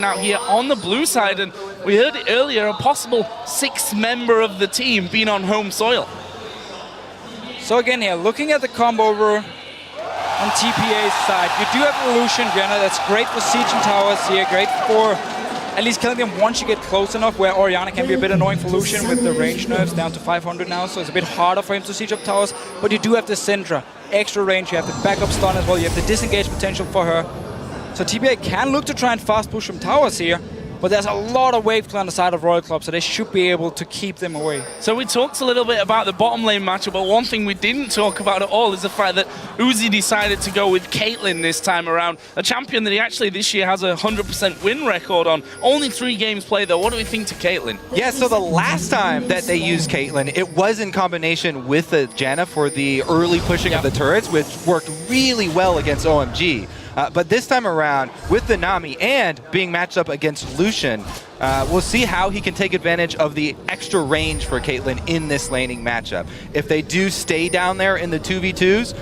out here on the blue side, and we heard it earlier, a possible 6th member of the team being on home soil. So again here, looking at the combo over on TPA's side, you do have Illusion Jenna, that's great for sieging towers here, great for at least killing them once you get close enough, where Orianna can be a bit annoying for Lucian with the range nerfs down to 500 now, so it's a bit harder for him to siege up towers, but you do have the Syndra, extra range, you have the backup stun as well, you have the disengage potential for her. So TPA can look to try and fast push from towers here, but there's a lot of wave clear on the side of Royal Club, so they should be able to keep them away. So we talked a little bit about the bottom lane matchup, but one thing we didn't talk about at all is the fact that Uzi decided to go with Caitlyn this time around, a champion that he actually this year has a 100% win record on. Only 3 games played though. What do we think to Caitlyn? Yeah, so the last time that they used Caitlyn, it was in combination with the Janna for the early pushing of the turrets, which worked really well against OMG. But this time around, with the Nami and being matched up against Lucian, we'll see how he can take advantage of the extra range for Caitlyn in this laning matchup. If they do stay down there in the 2v2s,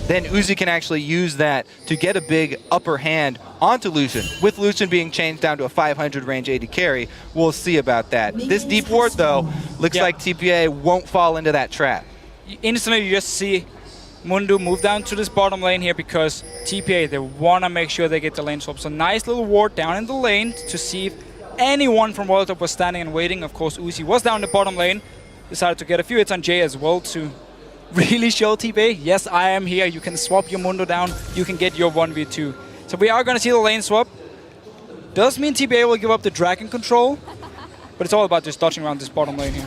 then Uzi can actually use that to get a big upper hand onto Lucian. With Lucian being changed down to a 500 range AD carry, we'll see about that. This deep ward, though, looks like TPA won't fall into that trap. Instantly, you just see Mundu move down to this bottom lane here because TPA, they want to make sure they get the lane swap. So nice little ward down in the lane to see if anyone from Royal Top was standing and waiting. Of course, Uzi was down the bottom lane. Decided to get a few hits on Jay as well to really show TPA, yes, I am here. You can swap your Mundo down. You can get your 1v2. So we are going to see the lane swap. Does mean TPA will give up the dragon control, but it's all about just dodging around this bottom lane here.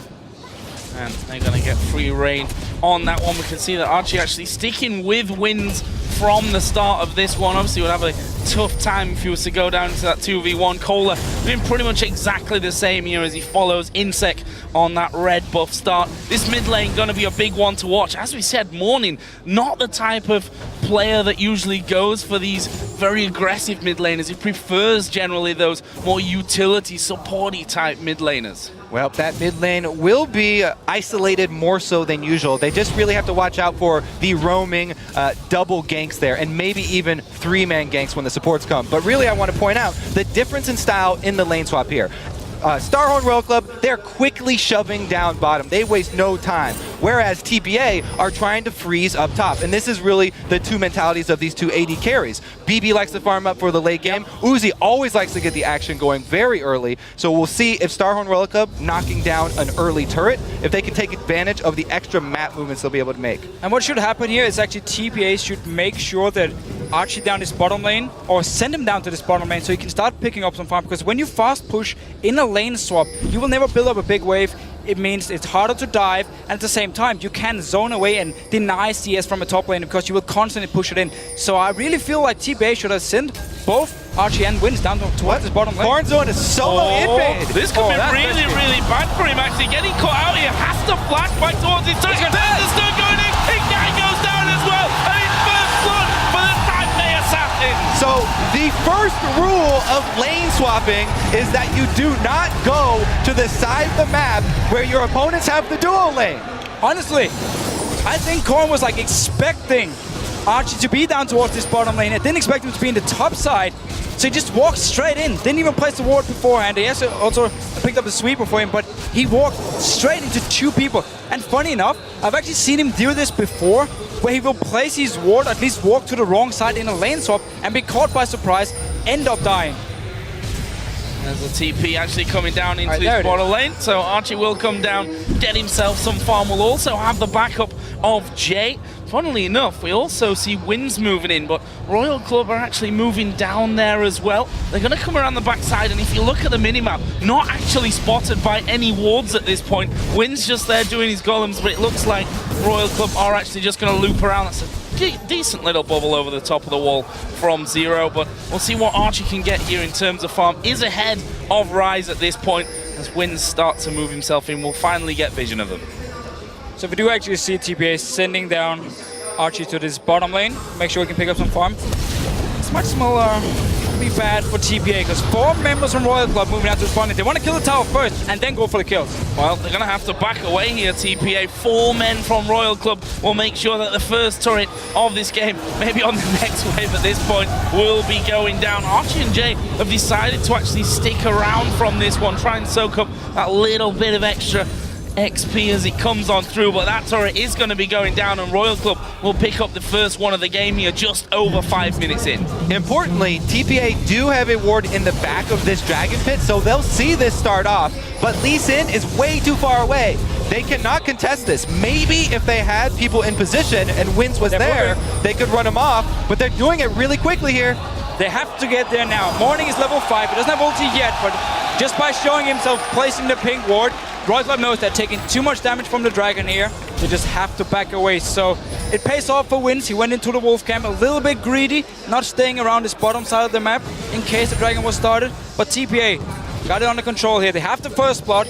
And they're going to get free reign on that one. We can see that Archie actually sticking with wins from the start of this one. Obviously, would have a tough time if he was to go down into that 2v1. Kohler doing pretty much exactly the same here as he follows Insec on that red buff start. This mid lane going to be a big one to watch. As we said, Morning, not the type of player that usually goes for these very aggressive mid laners. He prefers generally those more utility, supporty type mid laners. Well, that mid lane will be isolated more so than usual. They just really have to watch out for the roaming double ganks there, and maybe even 3-man ganks when the supports come. But really, I want to point out the difference in style in the lane swap here. Starhorn Royal Club, they're quickly shoving down bottom. They waste no time. Whereas TPA are trying to freeze up top. And this is really the two mentalities of these two AD carries. BB likes to farm up for the late game. Uzi always likes to get the action going very early. So we'll see if Starhorn Royal Club knocking down an early turret, if they can take advantage of the extra map movements they'll be able to make. And what should happen here is actually TPA should make sure that Archie down this bottom lane, or send him down to this bottom lane so he can start picking up some farm, because when you fast push in a lane swap, you will never build up a big wave. It means it's harder to dive, and at the same time, you can zone away and deny CS from a top lane because you will constantly push it in. So I really feel like TPA should have sent both Archie and Wins down towards this bottom lane. Corn Zone is solo invade. This could be really, really bad for him, actually. Getting caught out here, has to flash back towards his turret. There's the stun going in. Ignite goes down as well. And it's first blood for the Taipei Assassin. So the first rule of lane swapping is that you do not go to the side of the map where your opponents have the duo lane. Honestly, I think Korn was like expecting Archie to be down towards this bottom lane. I didn't expect him to be in the top side. So he just walked straight in. Didn't even place the ward beforehand. He also picked up the sweeper for him, but he walked straight into 2 people. And funny enough, I've actually seen him do this before, where he will place his ward, at least walk to the wrong side in a lane swap, and be caught by surprise, end up dying. There's a TP actually coming down into his bottom lane, so Archie will come down, get himself some farm. We'll also have the backup of Jay. Funnily enough, we also see Wins moving in, but Royal Club are actually moving down there as well. They're going to come around the backside, and if you look at the minimap, not actually spotted by any wards at this point. Wins just there doing his golems, but it looks like Royal Club are actually just going to loop around. That's a decent little bubble over the top of the wall from Zero, but we'll see what Archie can get here in terms of farm. Is ahead of Rise at this point. As Wins start to move himself in, we'll finally get vision of them. So we do actually see TPA sending down Archie to this bottom lane. Make sure we can pick up some farm. It's much smaller be bad for TPA because 4 members from Royal Club moving out to spawn. They want to kill the tower first and then go for the kills. Well, they're going to have to back away here, TPA. 4 men from Royal Club will make sure that the first turret of this game, maybe on the next wave at this point, will be going down. Archie and Jay have decided to actually stick around from this one, try and soak up that little bit of extra XP as it comes on through, but that turret is going to be going down and Royal Club will pick up the first one of the game here just over 5 minutes in. Importantly, TPA do have a ward in the back of this Dragon Pit, so they'll see this start off, but Lee Sin is way too far away. They cannot contest this. Maybe if they had people in position and Wins was there, they could run him off, but they're doing it really quickly here. They have to get there now. Morning is level 5. He doesn't have ulti yet, but just by showing himself placing the pink ward, Royal Club knows they're taking too much damage from the Dragon here. They just have to back away. So it pays off for Wins. He went into the Wolf camp a little bit greedy, not staying around this bottom side of the map in case the Dragon was started. But TPA got it under control here. They have the first blood.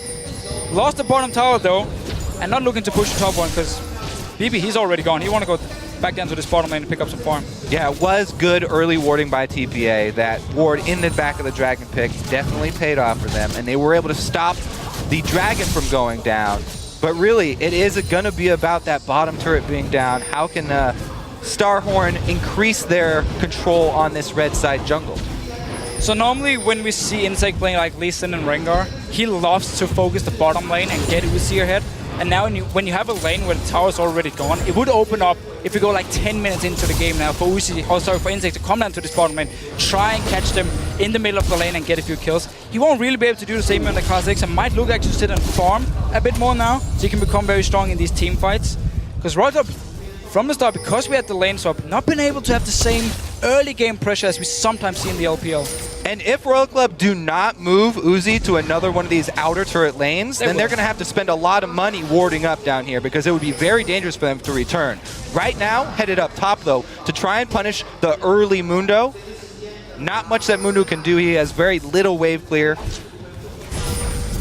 Lost the bottom tower though, and not looking to push the top one because BB, he's already gone. He want to go back down to this bottom lane and pick up some farm. Yeah, it was good early warding by TPA. That ward in the back of the Dragon Pick definitely paid off for them, and they were able to stop the Dragon from going down. But really, it is going to be about that bottom turret being down. How can Starhorn increase their control on this red side jungle? So normally when we see Insect playing like Lee Sin and Rengar, he loves to focus the bottom lane and get Uzi ahead. And now when you have a lane where the tower's already gone, it would open up if we go like 10 minutes into the game now for Uzi, oh sorry, for Insect to come down to this bottom lane, try and catch them in the middle of the lane and get a few kills. He won't really be able to do the same on the class 6 and might look actually to sit and farm a bit more now, so he can become very strong in these team fights. Because Royal Club, from the start, because we had the lane swap, not been able to have the same early game pressure as we sometimes see in the LPL. And if Royal Club do not move Uzi to another one of these outer turret lanes, then they're going to have to spend a lot of money warding up down here because it would be very dangerous for them to return. Right now, headed up top though, to try and punish the early Mundo. Not much that Mundo can do. He has very little wave clear.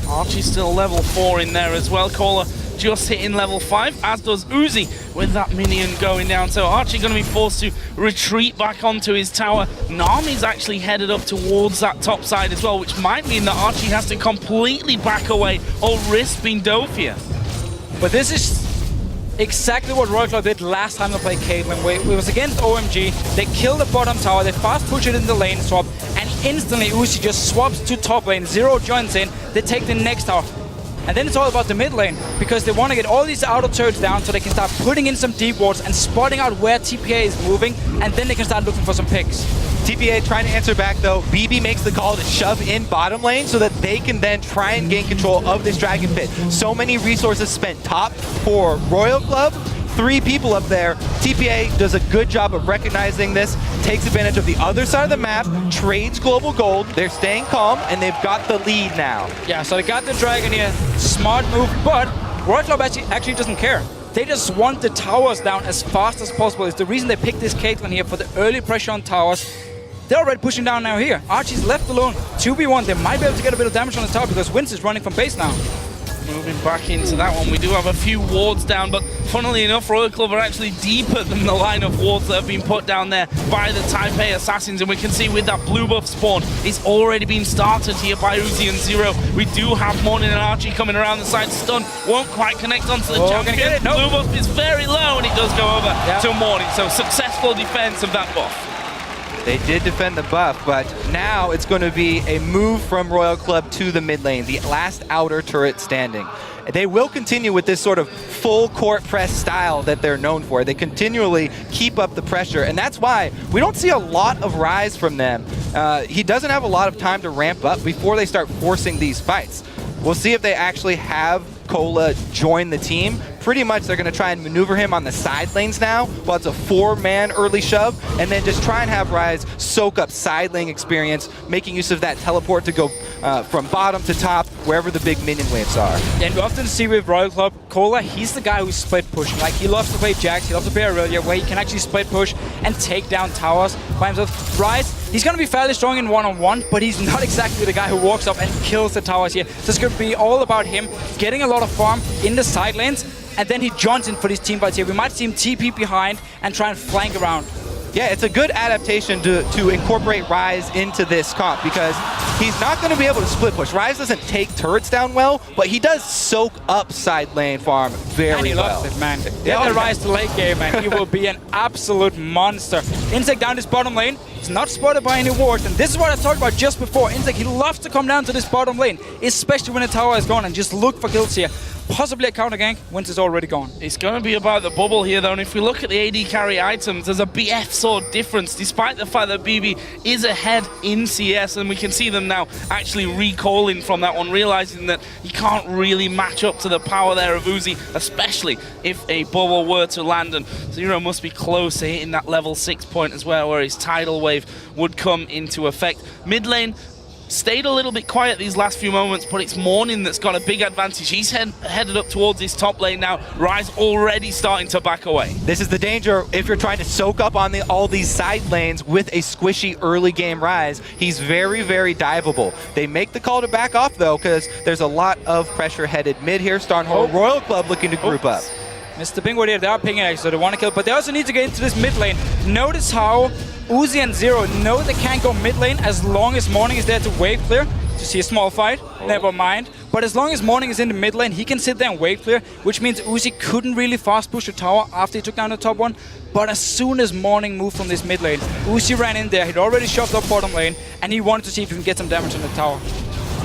Archie's still level 4 in there as well. Kohler just hitting level 5, as does Uzi with that minion going down. So Archie going to be forced to retreat back onto his tower. Nami's actually headed up towards that top side as well, which might mean that Archie has to completely back away or risk being dove here. But this is exactly what Royal Club did last time they played Caitlyn. It was against OMG. They kill the bottom tower, they fast push it in the lane swap, and instantly Uzi just swaps to top lane. Zero joins in, they take the next tower. And then it's all about the mid lane, because they want to get all these outer turrets down so they can start putting in some deep wards and spotting out where TPA is moving, and then they can start looking for some picks. TPA trying to answer back though. BB makes the call to shove in bottom lane so that they can then try and gain control of this Dragon Pit. So many resources spent top for Royal Club. 3 people up there. TPA does a good job of recognizing this, takes advantage of the other side of the map, trades global gold. They're staying calm, and they've got the lead now. Yeah, so they got the Dragon here. Smart move, but Royal Club actually doesn't care. They just want the towers down as fast as possible. It's the reason they picked this Caitlyn here, for the early pressure on towers. They're already pushing down now here. Archie's left alone. 2v1. They might be able to get a bit of damage on the tower because Wins is running from base now. Moving back into that one, we do have a few wards down, but funnily enough, Royal Club are actually deeper than the line of wards that have been put down there by the Taipei Assassins, and we can see with that blue buff spawn, it's already been started here by Uzi and Zero. We do have Morning and Archie coming around the side. Stun won't quite connect onto the champion. Nope. Blue buff is very low, and it does go over to Morning, so successful defense of that buff. They did defend the buff, but now it's going to be a move from Royal Club to the mid lane, the last outer turret standing. They will continue with this sort of full court press style that they're known for. They continually keep up the pressure, and that's why we don't see a lot of rise from them. He doesn't have a lot of time to ramp up before they start forcing these fights. We'll see if they actually have Cola join the team. Pretty much they're going to try and maneuver him on the side lanes now while it's a 4-man early shove, and then just try and have Rise soak up side lane experience, making use of that teleport to go from bottom to top, wherever the big minion waves are. Yeah, and we often see with Royal Club, Cola, he's the guy who's split pushing. Like, he loves to play Jax, he loves to play Aurelia, where he can actually split push and take down towers by himself. Rise, he's going to be fairly strong in one-on-one, but he's not exactly the guy who walks up and kills the towers here. So it's going to be all about him getting a lot of farm in the side lanes, and then he joins in for these team fights here. We might see him TP behind and try and flank around. Yeah, it's a good adaptation to incorporate Rise into this comp because he's not going to be able to split push. Rise doesn't take turrets down well, but he does soak up side lane farm very and he well. loves it, man. Get the Rise to late game, and he will be an absolute monster. Insect down this bottom lane. He's not spotted by any wards, and this is what I talked about just before. Insect, he loves to come down to this bottom lane, especially when the tower is gone, and just look for kills here. Possibly a counter gank once it's already gone. It's going to be about the bubble here, though, and if we look at the AD carry items, there's a BF sword difference, despite the fact that BB is ahead in CS, and we can see them now actually recalling from that one, realizing that you can't really match up to the power there of Uzi, especially if a bubble were to land, and Zero must be close to hitting that level 6 point as well, where his tidal wave would come into effect. Mid lane stayed a little bit quiet these last few moments, but it's Morning that's got a big advantage. He's headed up towards his top lane now. Rise already starting to back away. This is the danger if you're trying to soak up on all these side lanes with a squishy early game Rise. He's very, very diveable. They make the call to back off, though, because there's a lot of pressure headed mid here. Starnhole Royal Club looking to group up. Mr. Bingo here, they are pinging X, so they want to kill, but they also need to get into this mid lane. Notice how Uzi and Zero know they can't go mid lane as long as Morning is there to wave clear. To see a small fight, never mind. But as long as Morning is in the mid lane, he can sit there and wave clear, which means Uzi couldn't really fast push the tower after he took down the top one. But as soon as Morning moved from this mid lane, Uzi ran in there, he'd already shoved up bottom lane, and he wanted to see if he can get some damage on the tower.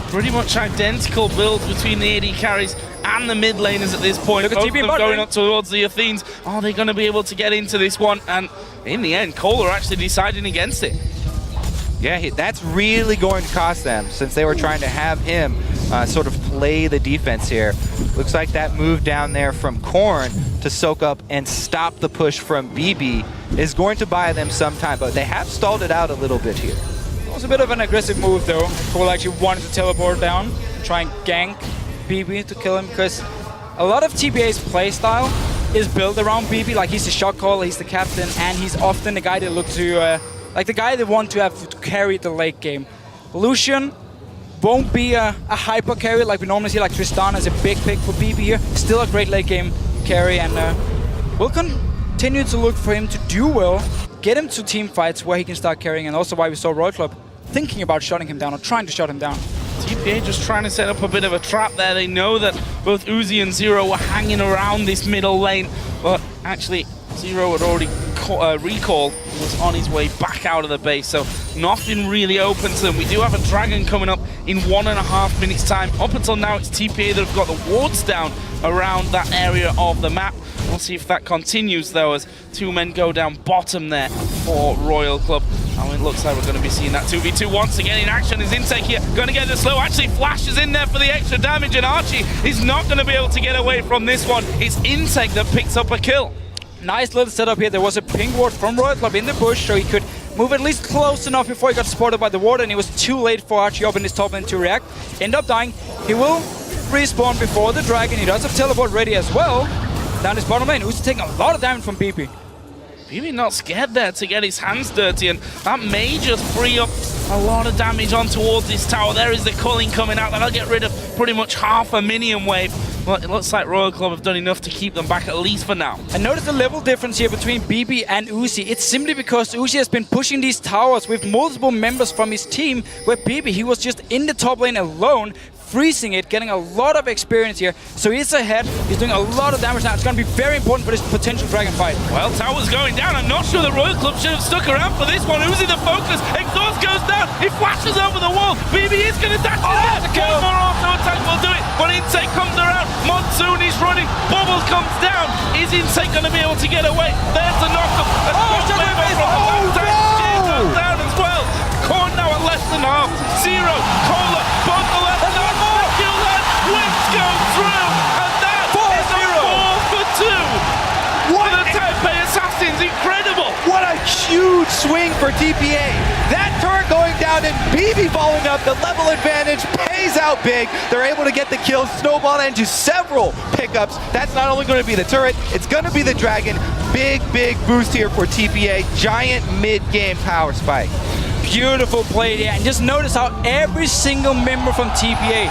Pretty much identical builds between the AD carries and the mid laners at this point. Both of them going up towards the Athenes. Are they going to be able to get into this one? And in the end, Kohler actually deciding against it. Yeah, that's really going to cost them since they were trying to have him sort of play the defense here. Looks like that move down there from Korn to soak up and stop the push from BB is going to buy them some time, but they have stalled it out a little bit here. It was a bit of an aggressive move, though. Cole actually wanted to teleport down, try and gank BB to kill him, because a lot of TPA's playstyle is built around BB. Like, he's the shot caller, he's the captain, and he's often the guy they look to, like the guy they want to have to carry the late game. Lucian won't be a hyper carry like we normally see, like Tristan is a big pick for BB here. Still a great late game carry, and we'll continue to look for him to do well, get him to team fights where he can start carrying, and also why we saw Royal Club thinking about shutting him down or trying to shut him down. TPA just trying to set up a bit of a trap there. They know that both Uzi and Zero were hanging around this middle lane, but actually Zero had already recalled and was on his way back out of the base, so nothing really open to them. We do have a Dragon coming up in 1.5 minutes time. Up until now, it's TPA that have got the wards down around that area of the map. We'll see if that continues, though, as two men go down bottom there for Royal Club. And it looks like we're going to be seeing that 2v2 once again in action. Is Intake here going to get the slow? Actually, Flash is in there for the extra damage, and Archie is not going to be able to get away from this one. It's Intake that picks up a kill. Nice little setup here. There was a ping ward from Royal Club in the bush, so he could move at least close enough before he got spotted by the ward, and it was too late for Archie up in his top lane to react. End up dying. He will respawn before the Dragon. He does have teleport ready as well. Down his bottom lane, who's taking a lot of damage from BB. BB not scared there to get his hands dirty, and that may just free up a lot of damage on towards this tower. There is the culling coming out. That'll get rid of pretty much half a minion wave. But it looks like Royal Club have done enough to keep them back, at least for now. And notice the level difference here between BB and Uzi. It's simply because Uzi has been pushing these towers with multiple members from his team, where BB, he was just in the top lane alone, freezing it, getting a lot of experience here. So he's ahead, he's doing a lot of damage now. It's going to be very important for this potential Dragon fight. Well, tower's going down. I'm not sure the Royal Club should have stuck around for this one. Uzi the focus, exhaust goes down, he flashes over the wall. BB is going to dash it out. One more auto attack will do it, but Intake comes around. Monsoon is running, Bubble comes down. Is Intake going to be able to get away? There's the knock-up. Goes down as well. Korn now at less than half. Zero, Kohler, both the left. Kill that. Wings go through, and that is a 4 for 2. What for the Taipei Assassins? Incredible. What a huge swing for TPA. That turret going down and BB falling up. The level advantage pays out big. They're able to get the kill, snowball into several pickups. That's not only going to be the turret, it's going to be the Dragon. Big boost here for TPA. Giant mid-game power spike. Beautiful play there, and just notice how every single member from TPA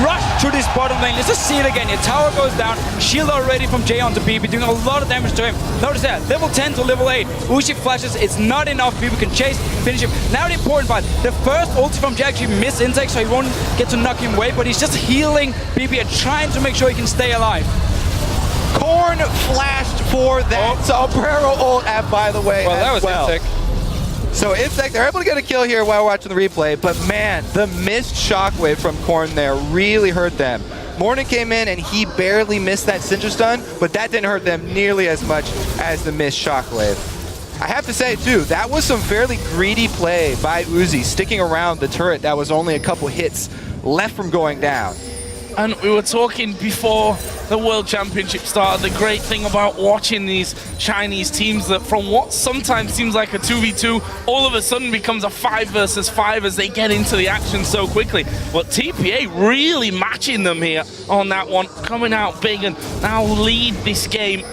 rushed to this bottom lane. Let's just see it again. Your tower goes down, shield already from Jay onto BB, doing a lot of damage to him. Notice that, level 10 to level 8. Uzi flashes, it's not enough. BB can chase, finish him. Now the important part, the first ulti from Jay actually missed Insect, so he won't get to knock him away, but he's just healing BB and trying to make sure he can stay alive. Korn flashed for that Sombrero ult, and by the way, well, that was Insect. So Insect, they're able to get a kill here while watching the replay, but man, the missed shockwave from Korn there really hurt them. Morning came in and he barely missed that Cinder Stun, but that didn't hurt them nearly as much as the missed shockwave. I have to say too, that was some fairly greedy play by Uzi, sticking around the turret that was only a couple hits left from going down. And we were talking before the World Championship started, the great thing about watching these Chinese teams that from what sometimes seems like a 2v2, all of a sudden becomes a 5 versus 5 as they get into the action so quickly. But TPA really matching them here on that one, coming out big and now lead this game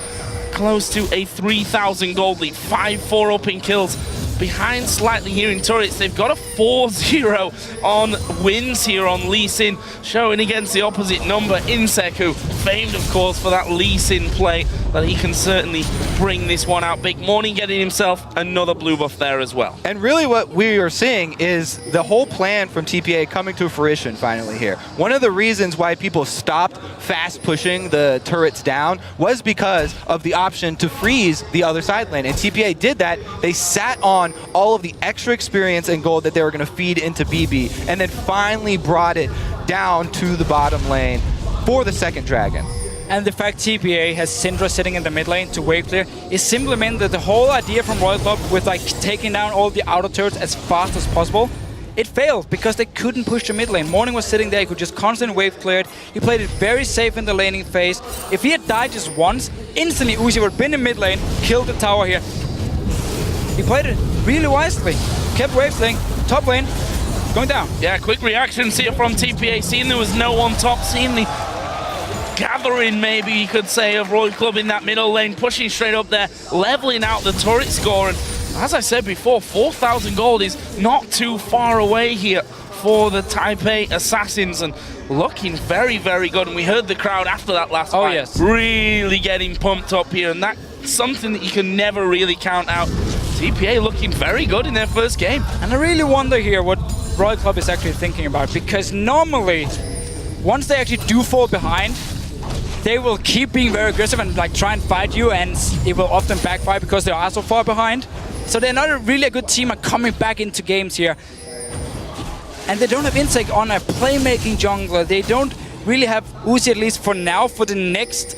close to a 3,000 gold lead, 5-4 up in kills. Behind slightly here in turrets, they've got a 4-0 on wins here on Lee Sin, showing against the opposite number, Insec, who famed, of course, for that Lee Sin play, but he can certainly bring this one out big. Morning getting himself another blue buff there as well. And really what we are seeing is the whole plan from TPA coming to fruition finally here. One of the reasons why people stopped fast pushing the turrets down was because of the option to freeze the other side lane, and TPA did that. They sat on all of the extra experience and gold that they were going to feed into BB, and then finally brought it down to the bottom lane for the second dragon. And the fact TPA has Syndra sitting in the mid lane to wave clear is simply meant that the whole idea from Royal Club with like taking down all the outer turrets as fast as possible, it failed because they couldn't push the mid lane. Morning was sitting there, he could just constantly wave clear it. He played it very safe in the laning phase. If he had died just once, instantly Uzi would have been in mid lane, killed the tower here. He played it really wisely. Kept wave slaying, top lane, going down. Yeah, quick reactions here from TPA, seeing there was no one top, seeing the gathering, maybe you could say, of Royal Club in that middle lane, pushing straight up there, leveling out the turret score. And as I said before, 4,000 gold is not too far away here for the Taipei Assassins, and looking very, very good. And we heard the crowd after that last fight, yes, really getting pumped up here, and that's something that you can never really count out. TPA looking very good in their first game. And I really wonder here what Royal Club is actually thinking about, because normally, once they actually do fall behind, they will keep being very aggressive and like try and fight you, and it will often backfire because they are so far behind. So they're not really a good team at coming back into games here. And they don't have Insect on a playmaking jungler. They don't really have Uzi, at least for now, for the next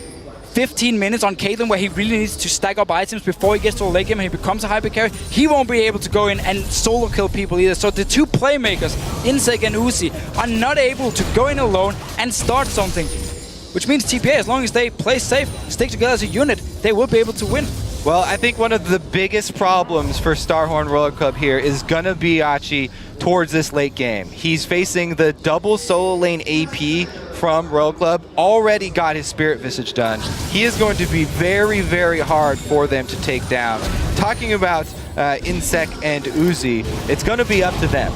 15 minutes on Caitlyn, where he really needs to stack up items before he gets to a late game and he becomes a hyper carry. He won't be able to go in and solo kill people either. So the two playmakers, Insect and Uzi, are not able to go in alone and start something. Which means TPA, as long as they play safe, stick together as a unit, they will be able to win. Well, I think one of the biggest problems for Starhorn Royal Club here is gonna be Achi towards this late game. He's facing the double solo lane AP from Royal Club, already got his Spirit Visage done. He is going to be very, very hard for them to take down. Talking about Insec and Uzi, it's gonna be up to them.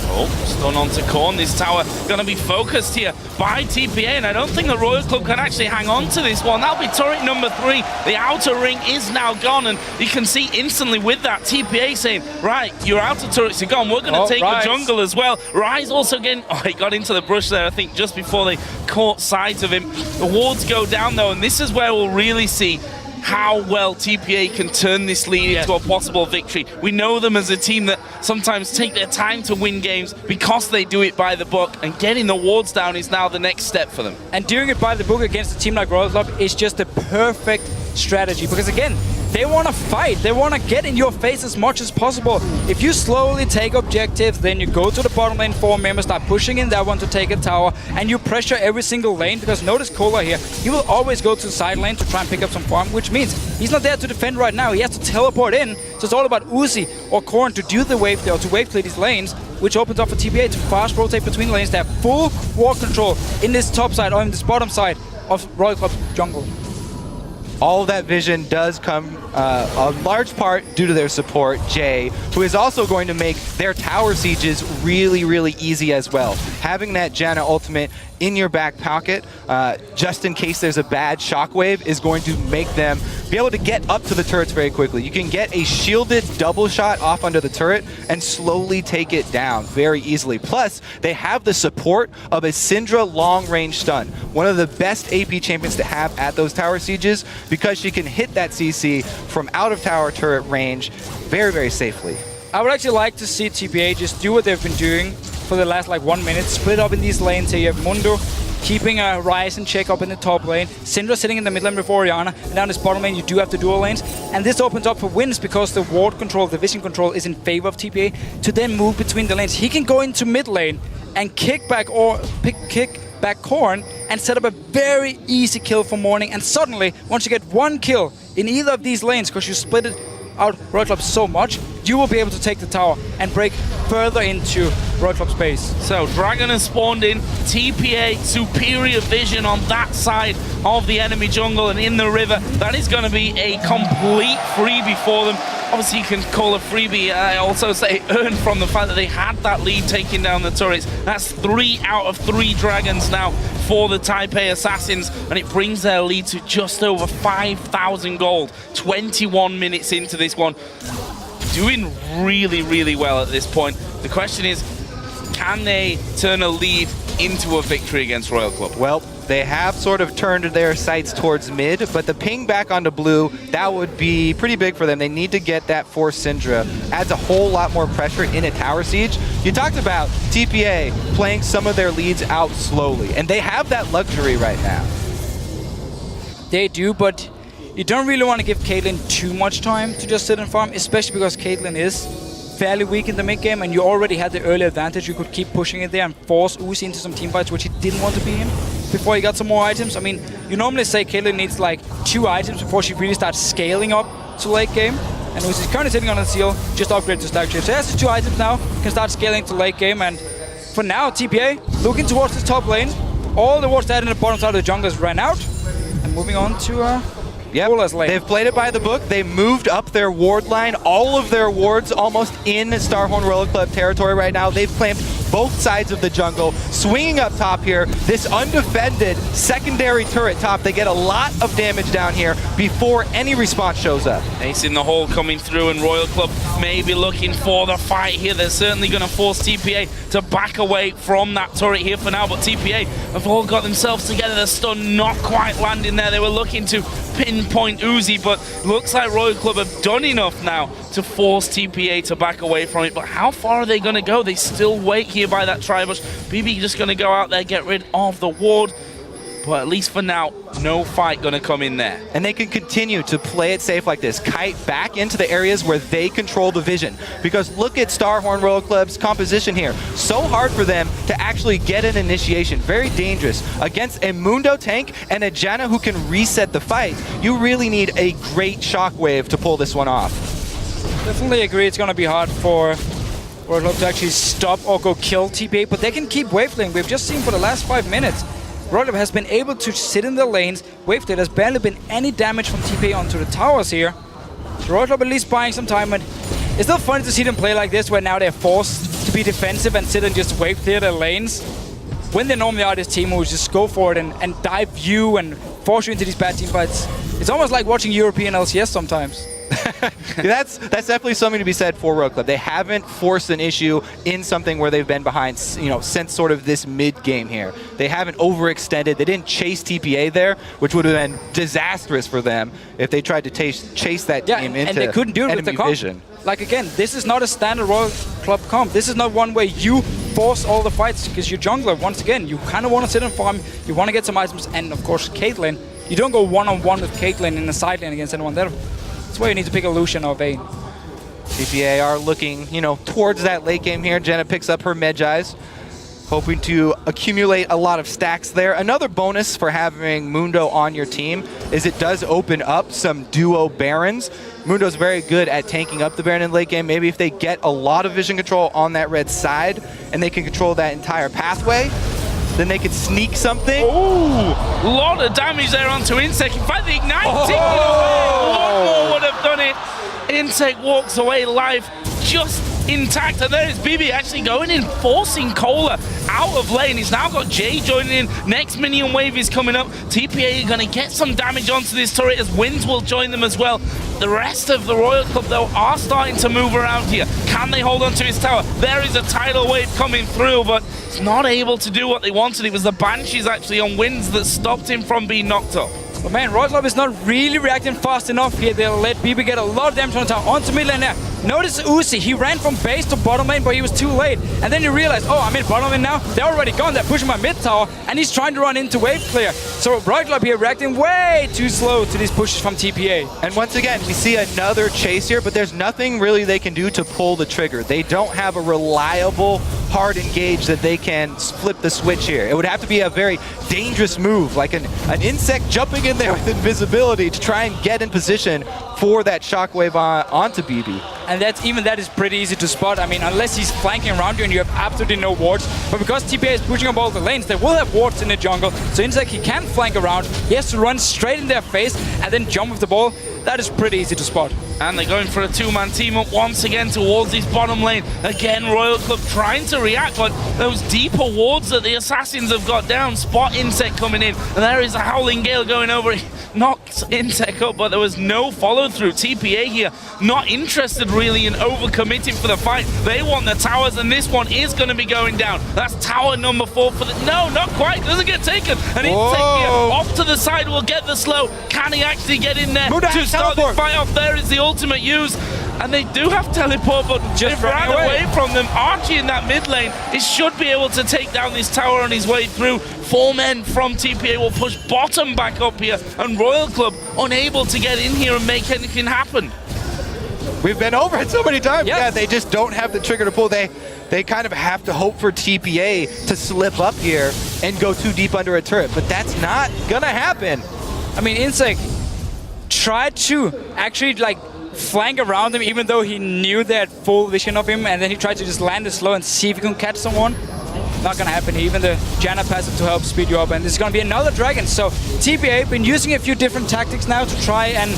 Oh, stun onto Korn. This tower going to be focused here by TPA, and I don't think the Royal Club can actually hang on to this one. That'll be turret number 3. The outer ring is now gone, and you can see instantly with that TPA saying, right, your outer turrets are gone. We're going to take the jungle as well. Rise also getting, he got into the brush there, I think, just before they caught sight of him. The wards go down, though, and this is where we'll really see how well TPA can turn this lead into a possible victory. We know them as a team that sometimes take their time to win games because they do it by the book, and getting the wards down is now the next step for them. And doing it by the book against a team like Royal Club is just the perfect strategy, because again, they want to fight. They want to get in your face as much as possible. If you slowly take objectives, then you go to the bottom lane 4 members, start pushing in that one to take a tower, and you pressure every single lane, because notice Kola here, he will always go to the side lane to try and pick up some farm, which means he's not there to defend right now. He has to teleport in, so it's all about Uzi or Korn to do the wave there, or to wave clear these lanes, which opens up for TPA to fast rotate between lanes to have full ward control in this top side or in this bottom side of Royal Club jungle. all of that vision does come a large part due to their support, Jay, who is also going to make their tower sieges really, really easy as well. Having that Janna ultimate in your back pocket, just in case there's a bad shockwave, is going to make them be able to get up to the turrets very quickly. You can get a shielded double shot off under the turret and slowly take it down very easily. Plus, they have the support of a Syndra long-range stun, one of the best AP champions to have at those tower sieges, because she can hit that CC from out of tower turret range very, very safely. I would actually like to see TPA just do what they've been doing for the last like 1 minute, split up in these lanes. Here you have Mundo keeping a Rise and check up in the top lane, Syndra sitting in the mid lane before Orianna, and down this bottom lane you do have the dual lanes, and this opens up for wins because the ward control, the vision control is in favor of TPA to then move between the lanes. He can go into mid lane and kick back Korn and set up a very easy kill for Morning, and suddenly once you get one kill in either of these lanes, because you split it out Royal Club so much, you will be able to take the tower and break further into Royal Club space. So Dragon has spawned in, TPA superior vision on that side of the enemy jungle and in the river. That is going to be a complete freebie for them. Obviously you can call a freebie, I also say earned from the fact that they had that lead taking down the turrets. That's 3 out of 3 dragons now for the Taipei Assassins, and it brings their lead to just over 5,000 gold. 21 minutes into this one. Doing really, really well at this point. The question is, can they turn a lead into a victory against Royal Club? Well, they have sort of turned their sights towards mid, but the ping back onto blue, that would be pretty big for them. They need to get that for Syndra. Adds a whole lot more pressure in a tower siege. You talked about TPA playing some of their leads out slowly, and they have that luxury right now. They do, but you don't really want to give Caitlyn too much time to just sit and farm, especially because Caitlyn is fairly weak in the mid game, and you already had the early advantage. You could keep pushing it there and force Uzi into some team fights, which he didn't want to be in before he got some more items. I mean, you normally say Caitlyn needs like 2 items before she really starts scaling up to late game, and Uzi's currently sitting on the seal, just upgrade to stack shape. So he has 2 items now, can start scaling to late game, and for now, TPA looking towards this top lane. All the wards that in the bottom side of the jungle has ran out, and moving on to Yep, they've played it by the book. They moved up their ward line. All of their wards almost in Starhorn Royal Club territory right now. They've claimed both sides of the jungle. Swinging up top here, this undefended secondary turret top. They get a lot of damage down here before any response shows up. Ace in the hole coming through, and Royal Club may be looking for the fight here. They're certainly going to force TPA to back away from that turret here for now, but TPA have all got themselves together. The stun not quite landing there. They were looking to pinpoint Uzi, but looks like Royal Club have done enough now to force TPA to back away from it. But how far are they going to go? They still wait here by that Tribush. BB just going to go out there, get rid of the ward. But at least for now, no fight going to come in there. And they can continue to play it safe like this. Kite back into the areas where they control the vision. Because look at Starhorn Royal Club's composition here. So hard for them to actually get an initiation. Very dangerous. Against a Mundo tank and a Janna who can reset the fight, you really need a great shockwave to pull this one off. Definitely agree it's going to be hard for Royal Club to actually stop or go kill TPA, but they can keep waveling. We've just seen for the last 5 minutes, Royal Club has been able to sit in the lanes. Wavelet has barely been any damage from TPA onto the towers here. So Royal Club at least buying some time, and it's still funny to see them play like this, where now they're forced to be defensive and sit and just wave clear their lanes. When they normally are this team who just go for it and dive you and force you into these bad team fights. It's almost like watching European LCS sometimes. That's definitely something to be said for Royal Club. They haven't forced an issue in something where they've been behind, since sort of this mid game here. They haven't overextended. They didn't chase TPA there, which would have been disastrous for them if they tried to chase that team into and they couldn't do it with the comp. Vision. Like again, this is not a standard Royal Club comp. This is not one where you force all the fights because you're jungler. Once again, you kind of want to sit and farm. You want to get some items, and of course, Caitlyn. You don't go one-on-one with Caitlyn in the side lane against anyone there. That's why you need to pick a Lucian or Vayne. TPA are looking, towards that late game here. Jenna picks up her Medjais, hoping to accumulate a lot of stacks there. Another bonus for having Mundo on your team is it does open up some duo Barons. Mundo's very good at tanking up the Baron in late game. Maybe if they get a lot of vision control on that red side and they can control that entire pathway, then they could sneak something. Ooh, a lot of damage there onto Insect. In fact, the Ignite taking away. A lot more would have done it. Insect walks away live, just intact, and there is BB actually going in, forcing Cola out of lane. He's now got Jay joining in. Next minion wave is coming up. TPA are going to get some damage onto this turret as Winds will join them as well. The rest of the Royal Club, though, are starting to move around here. Can they hold on to his tower? There is a tidal wave coming through, but it's not able to do what they wanted. It was the Banshees actually on Winds that stopped him from being knocked up. But man, Royal Club is not really reacting fast enough here. They'll let BB get a lot of damage on the tower. Onto mid lane now. Notice Uzi, he ran from base to bottom lane, but he was too late. And then he realized, oh, I'm in bottom lane now. They're already gone. They're pushing my mid tower, and he's trying to run into wave clear. So Royal Club here reacting way too slow to these pushes from TPA. And once again, we see another chase here, but there's nothing really they can do to pull the trigger. They don't have a reliable hard engage that they can flip the switch here. It would have to be a very dangerous move, like an insect jumping in there with invisibility to try and get in position for that shockwave onto BB. And that is pretty easy to spot. I mean, unless he's flanking around you and you have absolutely no wards. But because TPA is pushing up all the lanes, they will have wards in the jungle. So Insect, he can flank around. He has to run straight in their face and then jump with the ball. That is pretty easy to spot. And they're going for a two-man team up once again towards this bottom lane. Again, Royal Club trying to react, but those deeper wards that the Assassins have got down, spot Insect coming in. And there is a Howling Gale going over. He knocks Insect up, but there was no follow-through. TPA here not interested really in overcommitting for the fight. They want the towers, and this one is going to be going down. That's tower number 4 for the... No, not quite. Doesn't get taken. And Insect here off to the side will get the slow. Can he actually get in there to start the fight off? There is the ultimate use. And they do have teleport, but just ran away from them. Archie in that mid lane, he should be able to take down this tower on his way through. 4 men from TPA will push bottom back up here, and Royal Club unable to get in here and make anything happen. We've been over it so many times. Yes. Yeah, they just don't have the trigger to pull. They kind of have to hope for TPA to slip up here and go too deep under a turret, but that's not gonna happen. I mean, Insect tried to actually like flank around him, even though he knew they had full vision of him, and then he tried to just land it slow and see if he can catch someone. Not gonna happen. Even the Janna passive to help speed you up, and this is gonna be another dragon. So TPA been using a few different tactics now to try and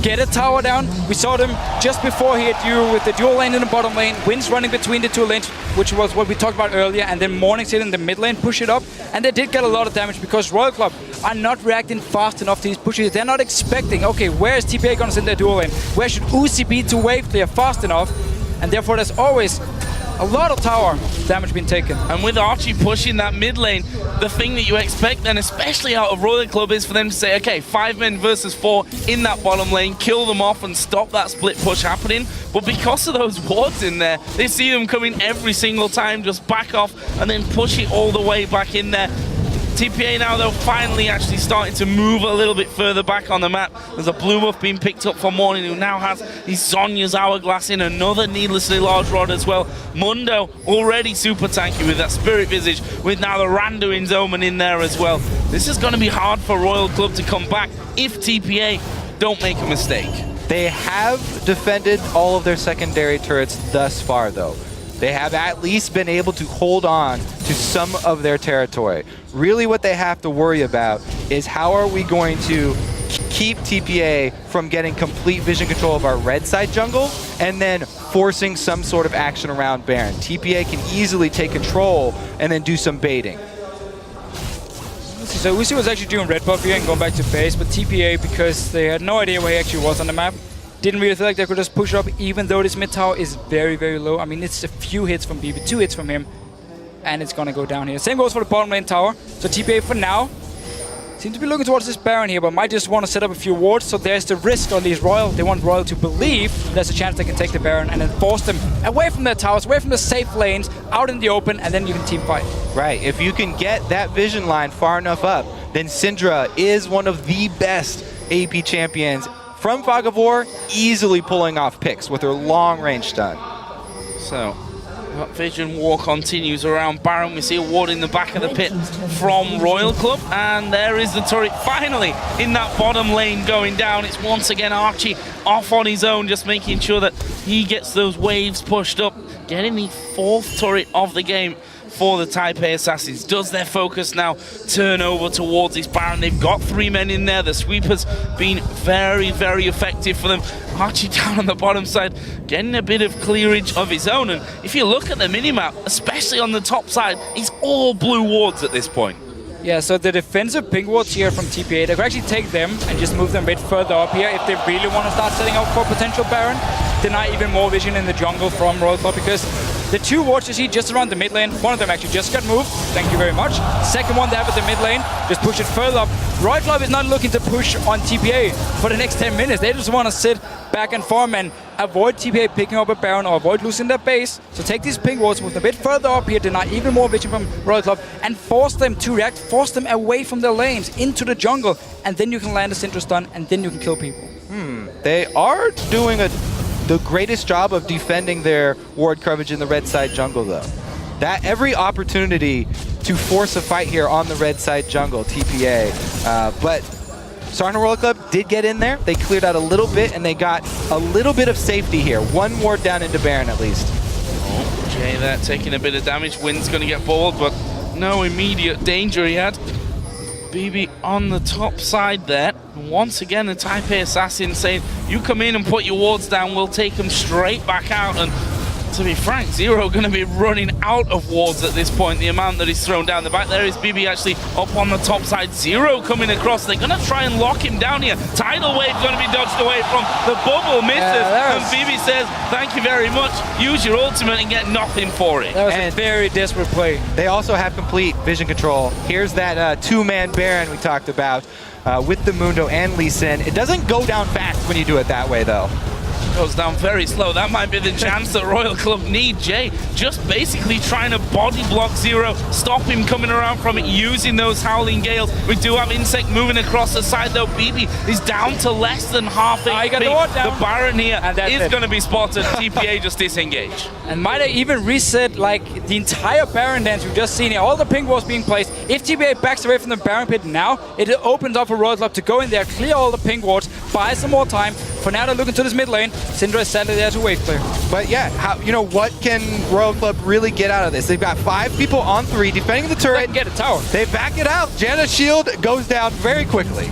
get a tower down. We saw them just before he hit you with the dual lane in the bottom lane, Winds running between the two lanes, which was what we talked about earlier, and then Morning's hit in the mid lane, push it up, and they did get a lot of damage because Royal Club are not reacting fast enough to these pushes. They're not expecting, okay, where is TPA gonna send their dual lane? Where should Uzi be to wave clear fast enough? And therefore there's always a lot of tower damage being taken. And with Archie pushing that mid lane, the thing that you expect then, especially out of Royal Club, is for them to say, okay, 5 men versus 4 in that bottom lane, kill them off and stop that split push happening. But because of those wards in there, they see them coming every single time, just back off and then push it all the way back in there. TPA now, though, finally actually starting to move a little bit further back on the map. There's a blue buff being picked up for Morning, who now has his Sonya's Hourglass in, another needlessly large rod as well. Mundo already super tanky with that Spirit Visage, with now the Randuin's Omen in there as well. This is going to be hard for Royal Club to come back if TPA don't make a mistake. They have defended all of their secondary turrets thus far, though. They have at least been able to hold on to some of their territory. Really what they have to worry about is how are we going to keep TPA from getting complete vision control of our red side jungle and then forcing some sort of action around Baron. TPA can easily take control and then do some baiting. So Uzi was actually doing red buff here and going back to base, but TPA, because they had no idea where he actually was on the map, didn't really feel like they could just push up, even though this mid tower is very, very low. I mean, it's a few hits from BB, 2 hits from him, and it's gonna go down here. Same goes for the bottom lane tower. So TPA for now seem to be looking towards this Baron here, but might just want to set up a few wards. So there's the risk on these Royal. They want Royal to believe there's a chance they can take the Baron and then force them away from their towers, away from the safe lanes, out in the open, and then you can team fight. Right, if you can get that vision line far enough up, then Syndra is one of the best AP champions from Fog of War, easily pulling off picks with her long-range stun. So, Vision War continues around Baron. We see a ward in the back of the pit from Royal Club, and there is the turret finally in that bottom lane going down. It's once again Archie off on his own, just making sure that he gets those waves pushed up, getting the 4th turret of the game for the Taipei Assassins. Does their focus now turn over towards this Baron? They've got 3 men in there. The sweeper's been very, very effective for them. Archie down on the bottom side, getting a bit of clearage of his own. And if you look at the minimap, especially on the top side, it's all blue wards at this point. Yeah, so the defensive pink wards here from TPA, they could actually take them and just move them a bit further up here if they really want to start setting up for potential Baron. Deny even more vision in the jungle from Royal Club, because the 2 wards you see just around the mid lane, one of them actually just got moved, thank you very much. Second one they have at the mid lane, just push it further up. Royal Club is not looking to push on TPA for the next 10 minutes. They just want to sit back and farm and avoid TPA picking up a Baron or avoid losing their base. So take these pink wards, move them a bit further up here, deny even more vision from Royal Club, and force them to react, force them away from their lanes into the jungle, and then you can land a Syndra stun, and then you can kill people. They are doing the greatest job of defending their ward coverage in the red side jungle, though. That every opportunity to force a fight here on the red side jungle, TPA. But Sarna Royal Club did get in there. They cleared out a little bit, and they got a little bit of safety here. 1 ward down into Baron, at least. Oh, Jay there taking a bit of damage. Wynn's going to get bored, but no immediate danger he had. BB on the top side there. And once again, the Taipei Assassin saying, you come in and put your wards down, we'll take them straight back out. And to be frank, Zero going to be running out of wards at this point. The amount that he's thrown down the back there is BB actually up on the top side. Zero coming across. They're going to try and lock him down here. Tidal Wave going to be dodged away from the bubble. Misses. And BB says, thank you very much. Use your ultimate and get nothing for it. That was a very desperate play. They also have complete vision control. Here's that 2-man Baron we talked about with the Mundo and Lee Sin. It doesn't go down fast when you do it that way, though. Goes down very slow. That might be the chance that Royal Club need. Jay just basically trying to body block Zero, stop him coming around from it, using those Howling Gales. We do have Insect moving across the side, though. BB is down to less than half HP. The Baron here is going to be spotted. TPA just disengage. And might I even reset like the entire Baron dance we've just seen here. All the pink walls being placed. If TPA backs away from the Baron pit now, it opens up for Royal Club to go in there, clear all the pink wards, buy some more time. For now, they're looking to this mid lane. Syndra is sadly there to wave clear. But yeah, what can Royal Club really get out of this? They've got 5 people on 3 defending the turret. They can get a tower. They back it out. Janna's shield goes down very quickly.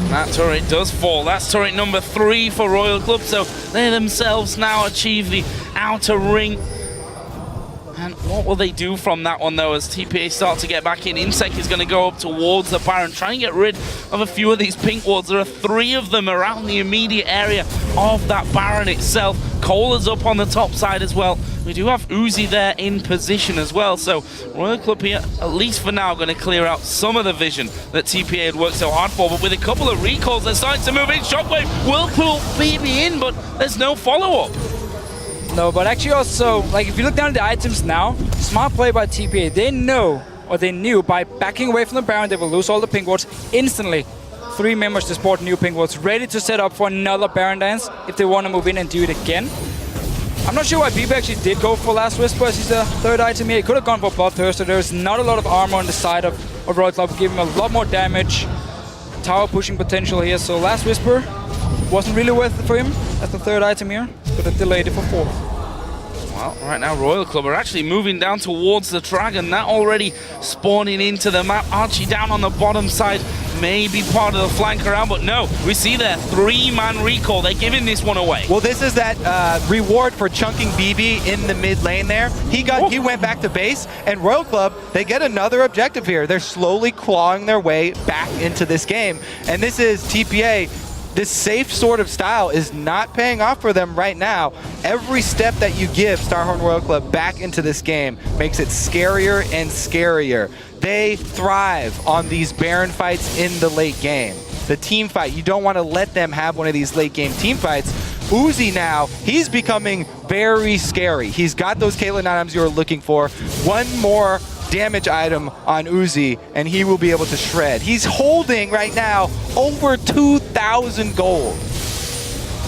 That turret does fall. That's turret number 3 for Royal Club. So they themselves now achieve the outer ring. And what will they do from that one, though, as TPA start to get back in? Insect is going to go up towards the Baron, trying to get rid of a few of these pink wards. There are 3 of them around the immediate area of that Baron itself. Cola's up on the top side as well. We do have Uzi there in position as well. So Royal Club here, at least for now, going to clear out some of the vision that TPA had worked so hard for. But with a couple of recalls, they're starting to move in. Shockwave will pull BB in, but there's no follow-up. No, but actually also, like if you look down at the items now, smart play by TPA. They know, or they knew, by backing away from the Baron, they will lose all the pink wards instantly. 3 members to support new pink wards, ready to set up for another Baron dance if they want to move in and do it again. I'm not sure why BB actually did go for Last Whisper as his 3rd item here. He could have gone for Bloodthirster. There's not a lot of armor on the side of Royal Club, giving him a lot more damage. Tower pushing potential here, so Last Whisper wasn't really worth it for him as the 3rd item here. Could have delayed it for 4th. Well, right now Royal Club are actually moving down towards the Dragon. That already spawning into the map. Archie down on the bottom side, maybe part of the flank around, but no, we see their 3-man recall. They're giving this one away. Well, this is that reward for chunking BB in the mid lane there. He went back to base, and Royal Club, they get another objective here. They're slowly clawing their way back into this game, and this is TPA. This safe sort of style is not paying off for them right now. Every step that you give Starhorn Royal Club back into this game makes it scarier and scarier. They thrive on these Baron fights in the late game. The team fight, you don't want to let them have one of these late game team fights. Uzi now, he's becoming very scary. He's got those Caitlyn items you're looking for. One more damage item on Uzi, and he will be able to shred. He's holding right now over 2,000 gold.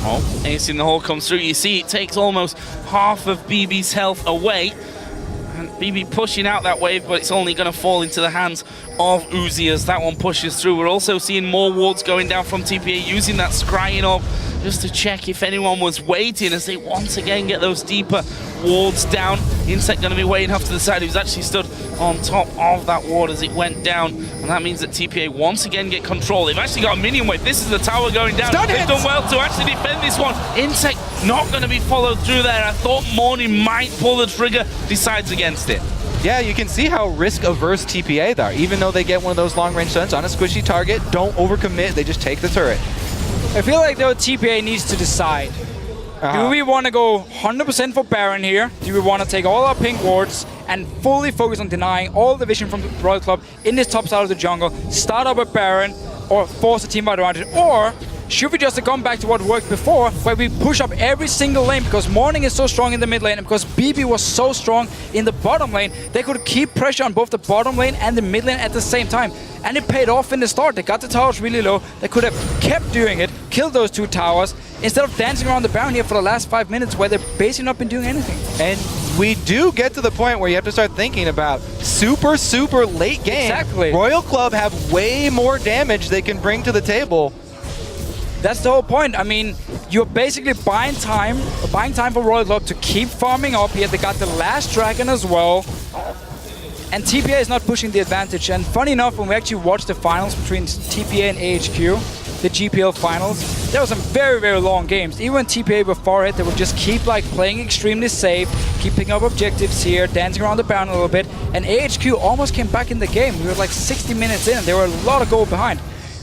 Oh, Ace in the hole comes through. You see it takes almost half of BB's health away. And BB pushing out that wave, but it's only going to fall into the hands of Uzi as that one pushes through. We're also seeing more wards going down from TPA, using that scrying orb just to check if anyone was waiting as they once again get those deeper wards down. Insect going to be waiting off to the side. He was actually stood on top of that ward as it went down. And that means that TPA once again get control. They've actually got a minion wave. This is the tower going down. They've done well to actually defend this one. Insect not going to be followed through there. I thought Morning might pull the trigger, decides against it. Yeah, you can see how risk-averse TPA they are. Even though they get one of those long-range stuns on a squishy target, don't overcommit, they just take the turret. I feel like though TPA needs to decide. Do we want to go 100% for Baron here? Do we want to take all our pink wards and fully focus on denying all the vision from the Royal Club in this top side of the jungle, start up a Baron, or force a team fight advantage? Or should we just come back to what worked before, where we push up every single lane because Morning is so strong in the mid lane and because BB was so strong in the bottom lane, they could keep pressure on both the bottom lane and the mid lane at the same time. And it paid off in the start. They got the towers really low. They could have kept doing it, killed those 2 towers, instead of dancing around the Baron here for the last 5 minutes where they're basically not been doing anything. And we do get to the point where you have to start thinking about super, super late game. Exactly. Royal Club have way more damage they can bring to the table. That's the whole point. I mean, you're basically buying time for Royal Club to keep farming up here. They got the last dragon as well. And TPA is not pushing the advantage. And funny enough, when we actually watched the finals between TPA and AHQ, the GPL finals, there were some very, very long games. Even when TPA were far ahead, they would just keep like playing extremely safe, keep picking up objectives here, dancing around the Baron a little bit. And AHQ almost came back in the game. We were like 60 minutes in and they were a lot of goal behind.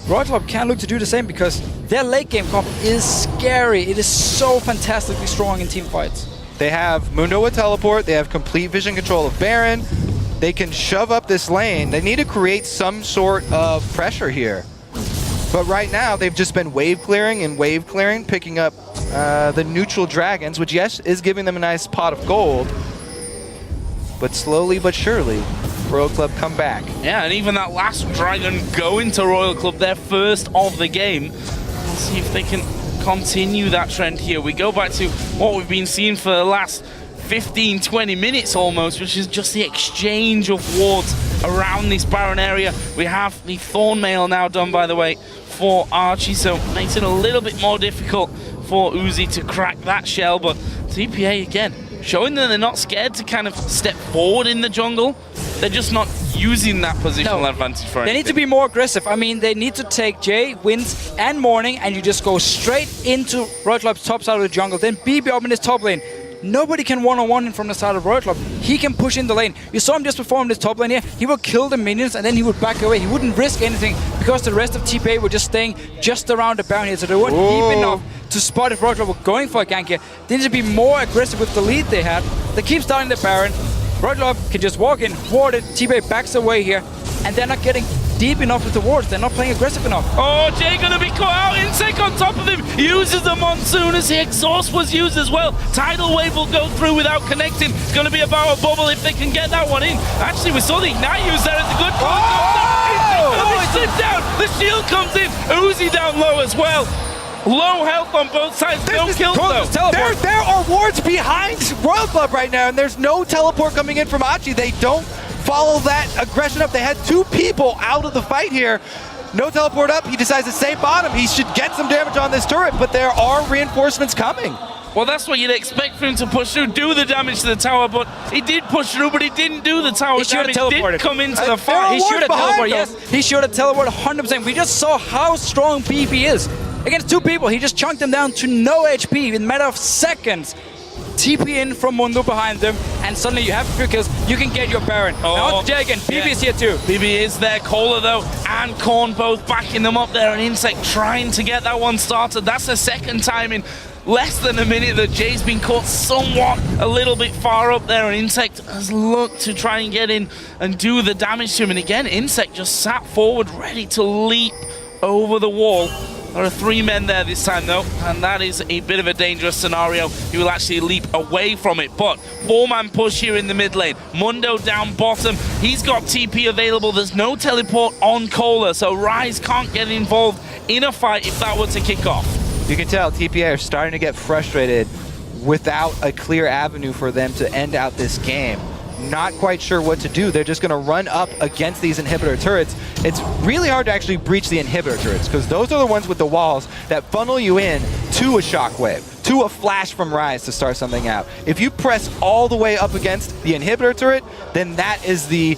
Royal Club can look to do the same because their late game comp is scary. It is so fantastically strong in team fights. They have Mundo with teleport, they have complete vision control of Baron. They can shove up this lane. They need to create some sort of pressure here. But right now, they've just been wave clearing, picking up the neutral dragons, which, yes, is giving them a nice pot of gold. But slowly but surely, Royal Club come back. Yeah, and even that last dragon going to Royal Club, their first of the game. We'll see if they can continue that trend here. We go back to what we've been seeing for the last 15-20 minutes almost, which is just the exchange of wards around this Baron area. We have the Thorn Mail now done, by the way, for Archie, so it makes it a little bit more difficult for Uzi to crack that shell. But TPA, again, showing that they're not scared to kind of step forward in the jungle. They're just not using that positional advantage for anything. They need to be more aggressive. I mean, they need to take Jay, Wins, and Morning, and you just go straight into Royal Club's top side of the jungle. Then BB up in his top lane. Nobody can one-on-one him from the side of Royal Club. He can push in the lane. You saw him just perform this top lane here. He would kill the minions and then he would back away. He wouldn't risk anything because the rest of TPA were just staying just around the Baron here. So they weren't deep enough to spot if Royal Club were going for a gank here. They need to be more aggressive with the lead they had. They keep starting the Baron. Royal Club can just walk in, ward it. TPA backs away here. And they're not getting deep enough with the wards. They're not playing aggressive enough. Oh, Jay gonna be caught out. Insect on top of him. Uses the Monsoon as the exhaust was used as well. Tidal Wave will go through without connecting. It's gonna be about a bubble if they can get that one in. Actually, we saw the Ignite use there as a good call. Sit down. The shield comes in. Uzi down low as well. Low health on both sides. No kills though. There are wards behind Royal Club right now, and there's no teleport coming in from Achi. They don't follow that aggression up. They had 2 people out of the fight here. No teleport up. He decides to stay bottom. He should get some damage on this turret, but there are reinforcements coming. Well, that's what you'd expect for him to push through, do the damage to the tower, but he did push through, but he didn't do the tower damage. He did come into the fight. He should have teleported, yes. He should have teleported 100%. We just saw how strong BB is. Against 2 people, he just chunked them down to no HP in a matter of seconds. TP in from Mundo behind them, and suddenly you have 3 kills. You can get your Baron. Now it's Jay again. BB is here too. BB is there. Kohler though, and Korn both backing them up there. And Insect trying to get that one started. That's the second time in less than a minute that Jay's been caught somewhat a little bit far up there, and Insect has looked to try and get in and do the damage to him. And again, Insect just sat forward, ready to leap over the wall. There are 3 men there this time though, and that is a bit of a dangerous scenario. He will actually leap away from it, but 4-man push here in the mid lane. Mundo down bottom. He's got TP available. There's no teleport on Kohler, so Rise can't get involved in a fight if that were to kick off. You can tell TPA are starting to get frustrated without a clear avenue for them to end out this game. Not quite sure what to do. They're just going to run up against these inhibitor turrets. It's really hard to actually breach the inhibitor turrets because those are the ones with the walls that funnel you in to a shockwave, to a flash from Rise to start something out. If you press all the way up against the inhibitor turret, then that is the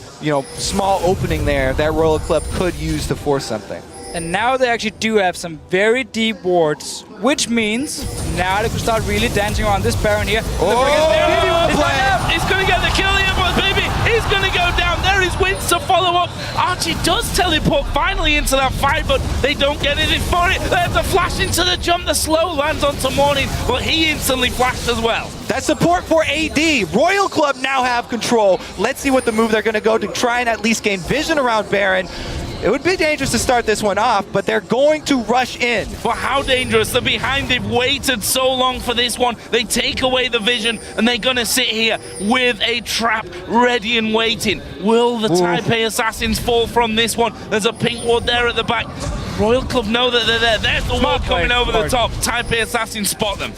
small opening there that Royal Club could use to force something. And now they actually do have some very deep wards, which means now they can start really dancing on this Baron here. He's going to get the kill here, but baby, he's going to go down. There is Wins to follow up. Archie does teleport finally into that fight, but they don't get it for it. There's a flash into the jump. The slow lands onto Morning, but he instantly flashed as well. That support for AD. Royal Club now have control. Let's see what the move they're going to go to try and at least gain vision around Baron. It would be dangerous to start this one off, but they're going to rush in. But how dangerous? The behind, they've waited so long for this one. They take away the vision, and they're going to sit here with a trap ready and waiting. Will the Taipei Assassins fall from this one? There's a pink ward there at the back. Royal Club know that they're there. There's the ward coming over the top. Taipei Assassins spot them.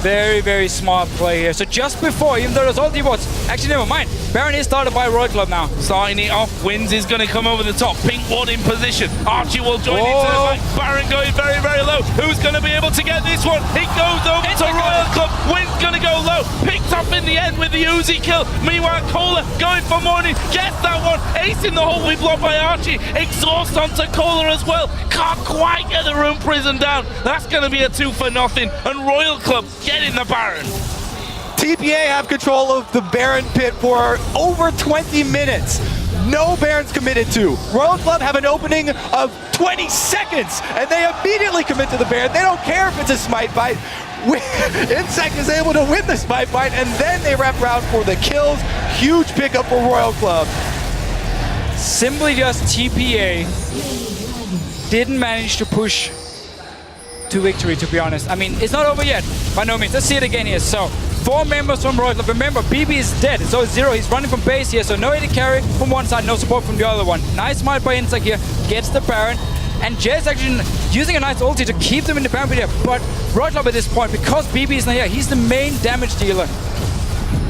Very, very smart play here. So just before, even though there's all D-bots, actually never mind. Baron is started by Royal Club now. Starting it off, Wins is going to come over the top. Pink ward in position. Archie will join into the back. Baron going very, very low. Who's going to be able to get this one? It goes over to Royal Club. Wins going to go low. Picked up in the end with the Uzi kill. Meanwhile, Cola going for Morning. Gets that one. Ace in the hole. We blocked by Archie. Exhaust onto Cola as well. Can't quite get the Rune Prison down. That's going to be a 2-for-0. And Royal Club getting the Baron. TPA have control of the Baron pit for over 20 minutes. No Barons committed to. Royal Club have an opening of 20 seconds, and they immediately commit to the Baron. They don't care if it's a smite bite. Insect is able to win the smite bite, and then they wrap around for the kills. Huge pickup for Royal Club. Simply just TPA didn't manage to push to victory, to be honest. I mean, it's not over yet, by no means. Let's see it again here. So, 4 members from Royal Club. Remember, BB is dead, so it's 0. He's running from base here, so no AD carry from one side, no support from the other one. Nice smite by Insect here, gets the Baron. And Jay's actually using a nice ulti to keep them in the Baron here. But Royal Club at this point, because BB is not here, he's the main damage dealer.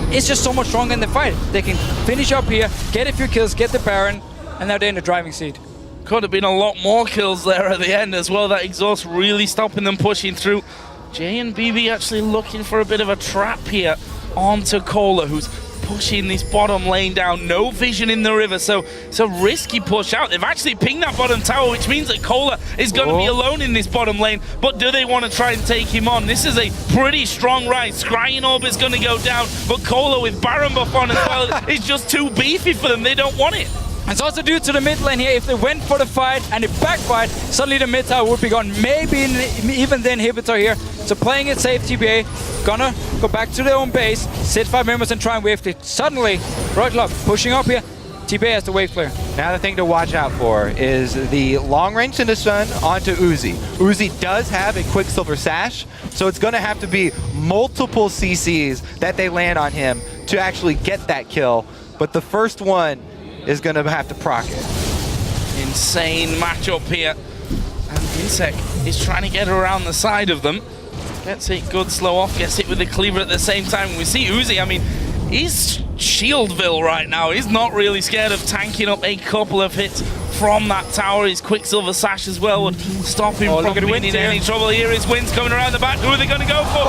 It's just so much stronger in the fight. They can finish up here, get a few kills, get the Baron, and now they're in the driving seat. Could have been a lot more kills there at the end as well. That exhaust really stopping them pushing through. Jay and BB actually looking for a bit of a trap here onto Cola, who's pushing this bottom lane down. No vision in the river, so it's a risky push out. They've actually pinged that bottom tower, which means that Cola is going to be alone in this bottom lane. But do they want to try and take him on? This is a pretty strong rise. Scrying Orb is going to go down, but Cola with Baron buff on as well is just too beefy for them. They don't want it. It's also due to the mid lane here. If they went for the fight and it backfired, suddenly the mid tower would be gone. Maybe even the inhibitor here. So playing it safe, TPA gonna go back to their own base, sit 5 members and try and wave clear. Suddenly, Royal Club pushing up here. TPA has the wave clear. Now the thing to watch out for is the long range into Sun onto Uzi. Uzi does have a Quicksilver Sash, so it's gonna have to be multiple CCs that they land on him to actually get that kill. But the first one is going to have to proc it. Insane matchup here. And Insect is trying to get around the side of them. Gets it good slow off, gets it with the cleaver at the same time. We see Uzi, I mean, he's Shieldville right now. He's not really scared of tanking up a couple of hits from that tower. His Quicksilver Sash as well would stop him from being in any trouble. Here is Wins coming around the back. Who are they going to go for?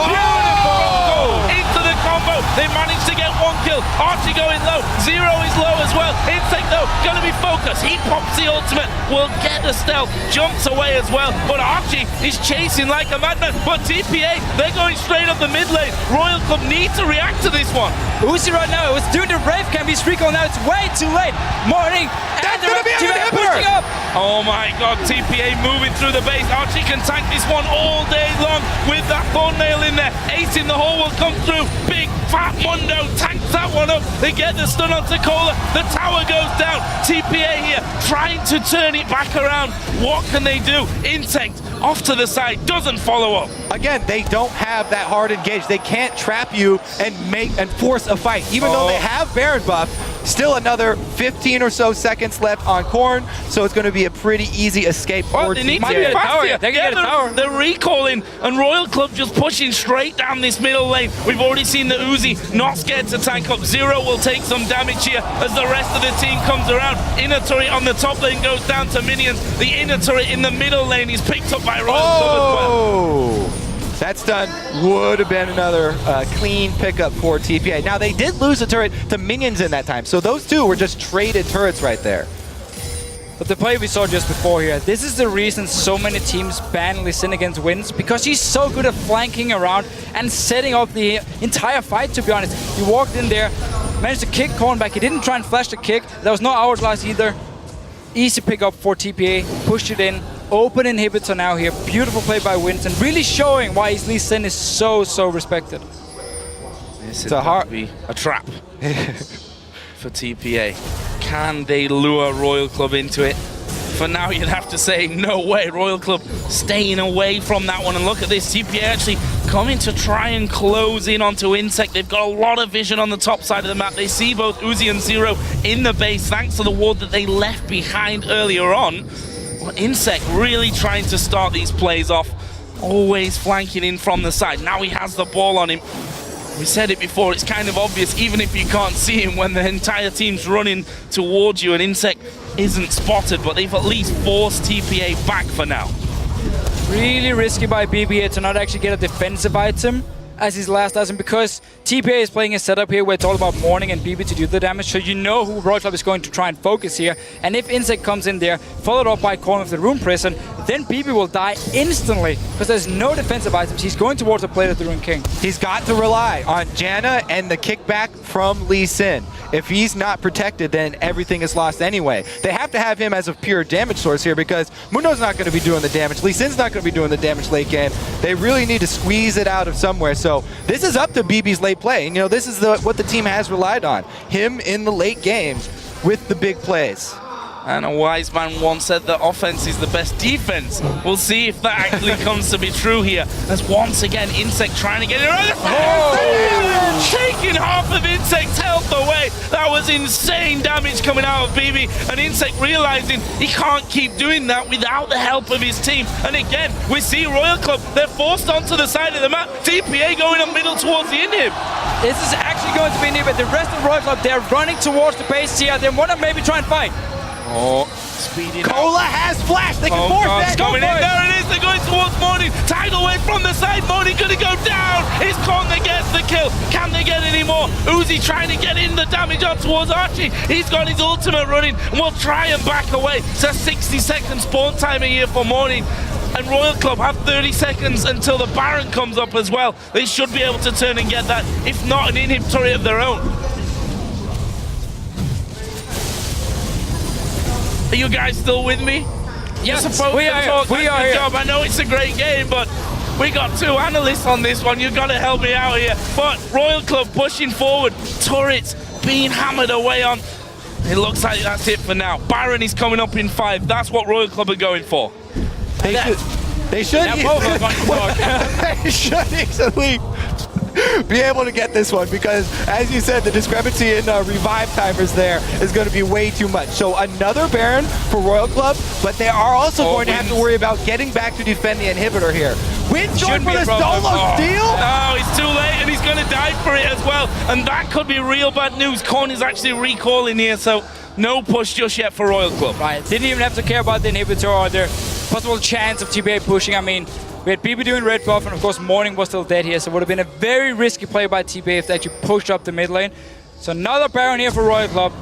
Into the combo. They managed to get 1 kill. Archie going low. Zero is low as well. Insect though, going to be focused. He pops the ultimate. Will get the stealth. Jumps away as well. But Archie is chasing like a madman. But TPA, they're going straight up the mid lane. Royal Club need to react to this one. Uzi right now, it was doing the Wraith can be streak on now. It's way too late. Morning. That's going to be an inhibitor. Up. Oh my god, TPA moving through the base. Archie can tank this one all day long with that Thornmail in there. Ace in the hole will come through. Big fat Mundo tanks that one up. They get the stun onto Cola. The tower goes down. TPA here trying to turn it back around. What can they do? Insect off to the side, doesn't follow up. Again, they don't have that hard engage. They can't trap you and force a fight. Even though they have Baron buff, still another 15 or so seconds left on Korn, so it's going to be a pretty easy escape for they need TPA. to be fast here. They can get a tower. They're recalling, and Royal Club just pushing straight down this middle lane. We've already seen the Uzi not scared to tank up. Zero will take some damage here as the rest of the team comes around. Inner turret on the top lane goes down to minions. The inner turret in the middle lane is picked up by Royal Club as well. That stun would have been another clean pickup for TPA. Now, they did lose a turret to minions in that time, so those two were just traded turrets right there. But the play we saw just before here, this is the reason so many teams ban Lee Sin against Wins, because he's so good at flanking around and setting up the entire fight, to be honest. He walked in there, managed to kick Korn back. He didn't try and flash the kick. There was no hourglass either. Easy pickup for TPA, pushed it in. Open inhibitor now here. Beautiful play by Wins, and really showing why his Lee Sin is so respected. This is going to be a trap for TPA. Can they lure Royal Club into it? For now, you'd have to say, no way. Royal Club staying away from that one. And look at this. TPA actually coming to try and close in onto Insect. They've got a lot of vision on the top side of the map. They see both Uzi and Zero in the base, thanks to the ward that they left behind earlier on. Well, Insect really trying to start these plays off. Always flanking in from the side. Now he has the ball on him. We said it before, it's kind of obvious, even if you can't see him, when the entire team's running towards you and Insect isn't spotted, but they've at least forced TPA back for now. Really risky by BB here to not actually get a defensive item as his last item, because TPA is playing a setup here where it's all about Morning and BB to do the damage, so you know who Royal Club is going to try and focus here. And if Insect comes in there, followed up by Korn with the Rune Prison, then BB will die instantly, because there's no defensive items. He's going towards the plate of the Rune King. He's got to rely on Janna and the kickback from Lee Sin. If he's not protected, then everything is lost anyway. They have to have him as a pure damage source here, because Mundo's not going to be doing the damage. Lee Sin's not going to be doing the damage late game. They really need to squeeze it out of somewhere. So this is up to BB's late play. And, you know, this is what the team has relied on. Him in the late game with the big plays. And a wise man once said that offense is the best defense. We'll see if that actually comes to be true here. As once again, Insect trying to get it right. Oh! Taking half of Insect's health away. That was insane damage coming out of BB. And Insect realizing he can't keep doing that without the help of his team. And again, we see Royal Club. They're forced onto the side of the map. TPA going up middle towards the inhib. This is actually going to be near, but the rest of Royal Club, they're running towards the base here. They want to maybe try and fight. Oh, speeding Cola has flash. They can force that. Coming in. There it is. They're going towards Morning. Tidal wave from the side. Morning going to go down. It's Korn that gets the kill. Can they get any more? Uzi trying to get in the damage on towards Archie. He's got his ultimate running and will try and back away. So 60-second spawn timer here for Morning. And Royal Club have 30 seconds until the Baron comes up as well. They should be able to turn and get that, if not an inhib turret of their own. Are you guys still with me? Yes, we are here. Job. I know it's a great game, but we got two analysts on this one. You've got to help me out here. But Royal Club pushing forward. Turrets being hammered away on. It looks like that's it for now. Baron is coming up in 5. That's what Royal Club are going for. They should easily be able to get this one, because, as you said, the discrepancy in revive timers there is going to be way too much. So another Baron for Royal Club, but they are also going to have to worry about getting back to defend the inhibitor here. Wins going for the solo steal? Oh, he's too late, and he's going to die for it as well. And that could be real bad news. Korn is actually recalling here, so no push just yet for Royal Club. Right, didn't even have to care about the inhibitor or the possible chance of TPA pushing. I mean, we had BB doing red buff, and of course Morning was still dead here, so it would have been a very risky play by TPA if they actually pushed up the mid lane. So another Baron here for Royal Club.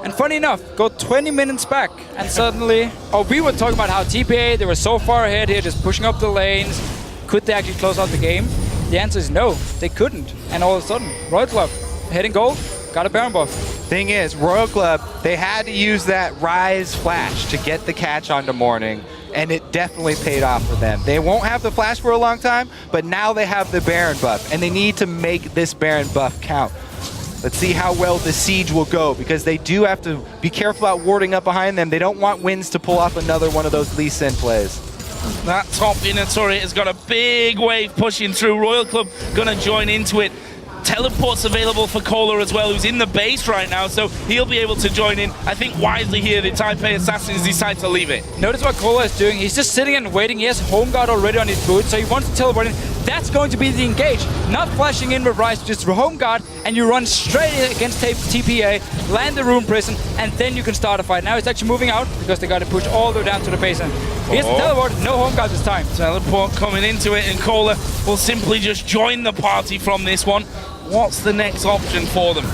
And funny enough, go 20 minutes back, and suddenly, we were talking about how TPA, they were so far ahead here, just pushing up the lanes. Could they actually close out the game? The answer is no, they couldn't. And all of a sudden, Royal Club, heading gold, got a Baron buff. Thing is, Royal Club, they had to use that Rise flash to get the catch onto Morning, and it definitely paid off for them. They won't have the flash for a long time, but now they have the Baron buff, and they need to make this Baron buff count. Let's see how well the siege will go, because they do have to be careful about warding up behind them. They don't want Wins to pull off another one of those Lee Sin plays. That top inner turret has got a big wave pushing through. Royal Club gonna join into it. Teleport's available for Kohler as well, who's in the base right now, so he'll be able to join in. I think wisely here, the Taipei Assassins decide to leave it. Notice what Kohler is doing. He's just sitting and waiting. He has Home Guard already on his boot, so he wants to teleport in. that's going to be the engage. Not flashing in with Rise, just home guard, and you run straight in against TPA, land the Rune Prison, and then you can start a fight. Now it's actually moving out because they got to push all the way down to the basin. Here's the teleport, no home guard this time. Teleport coming into it, and Kohler will simply just join the party from this one. What's the next option for them?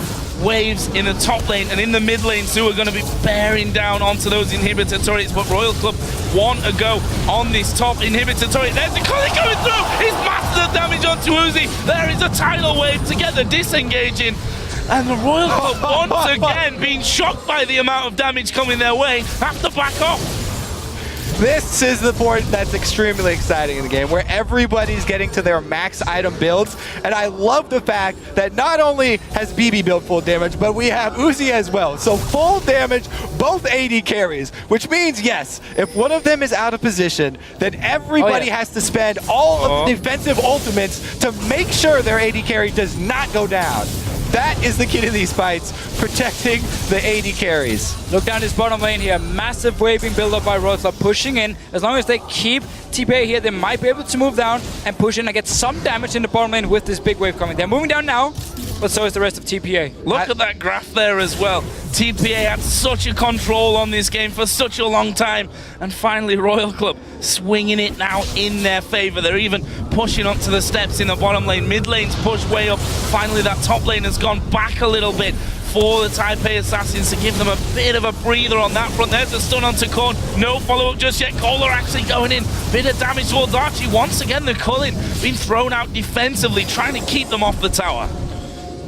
Waves in the top lane and in the mid lane too are going to be bearing down onto those inhibitor turrets, but Royal Club want to go on this top inhibitor turret. There's the Collie coming through! He's mastered the damage onto Uzi. There is a tidal wave together, disengaging. And the Royal Club once again being shocked by the amount of damage coming their way, have to back off. This is the point that's extremely exciting in the game, where everybody's getting to their max item builds. And I love the fact that not only has BB built full damage, but we have Uzi as well. So full damage, both AD carries, which means, yes, if one of them is out of position, then everybody has to spend all of the defensive ultimates to make sure their AD carry does not go down. That is the key to these fights, protecting the AD carries. Look down this bottom lane here, massive waving build up by Royal Club, pushing in. As long as they keep TPA here, they might be able to move down and push in and get some damage in the bottom lane with this big wave coming. They're moving down now, but so is the rest of TPA. Look at that graph there as well. TPA had such a control on this game for such a long time, and finally Royal Club swinging it now in their favor. They're even pushing onto the steps in the bottom lane. Mid lane's pushed way up. Finally that top lane has gone back a little bit for the Taipei Assassins to give them a bit of a breather on that front. There's a stun onto Korn. No follow-up just yet. Kohler actually going in. Bit of damage towards Archie. Once again, the Culling being thrown out defensively, trying to keep them off the tower.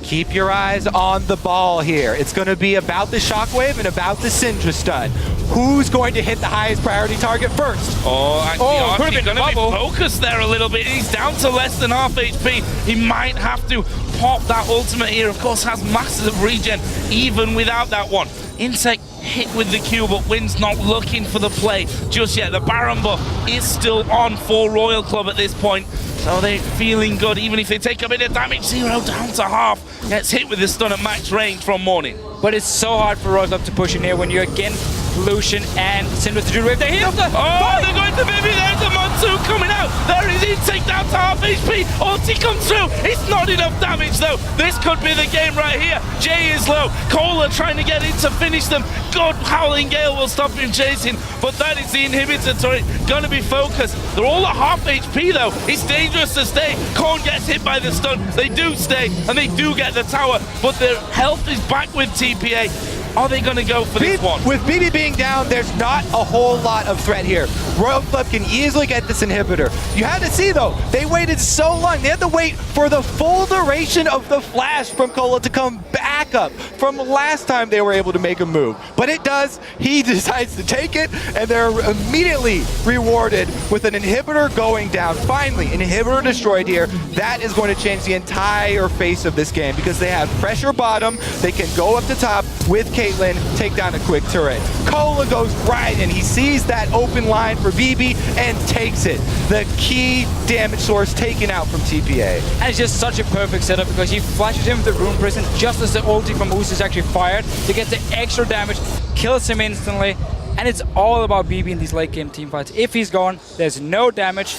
Keep your eyes on the ball here. It's going to be about the Shockwave and about the Syndra stun. Who's going to hit the highest priority target first? Archie's going to be focused there a little bit. He's down to less than half HP. He might have to pop that ultimate here. Of course, has massive regen even without that one. Insect hit with the Q, but Wynn's not looking for the play just yet. The Baron buff is still on for Royal Club at this point. So they're feeling good, even if they take a bit of damage. 0 down to half. Gets hit with the stun at max range from Morning. But it's so hard for Royal Club to push in here when you're against Lucian and Syndra to do wave. They hit the they're going to Vivi. There's a Monsoon coming out. There is Insect down to half HP. Ulti comes through. It's not enough damage though. This could be the game right here. Jay is low. Kohler trying to get in to finish them. Good Howling Gale will stop him chasing, but that is the inhibitor turret. Gonna be focused. They're all at half HP though. It's dangerous to stay. Korn gets hit by the stun. They do stay and they do get the tower, but their health is back with TPA. Are they going to go for this one? With BB being down, there's not a whole lot of threat here. Royal Club can easily get this inhibitor. You had to see, though, they waited so long. They had to wait for the full duration of the flash from Kohler to come back up from last time they were able to make a move. But it does. He decides to take it, and they're immediately rewarded with an inhibitor going down. Finally, an inhibitor destroyed here. That is going to change the entire face of this game because they have pressure bottom. They can go up the top with Caitlyn, take down a quick turret. Kohler goes right in. He sees that open line for BB and takes it. The key damage source taken out from TPA. And it's just such a perfect setup because he flashes him with the Rune Prison just as the ulti from Uzi is actually fired to get the extra damage, kills him instantly, and it's all about BB in these late game team fights. If he's gone, there's no damage.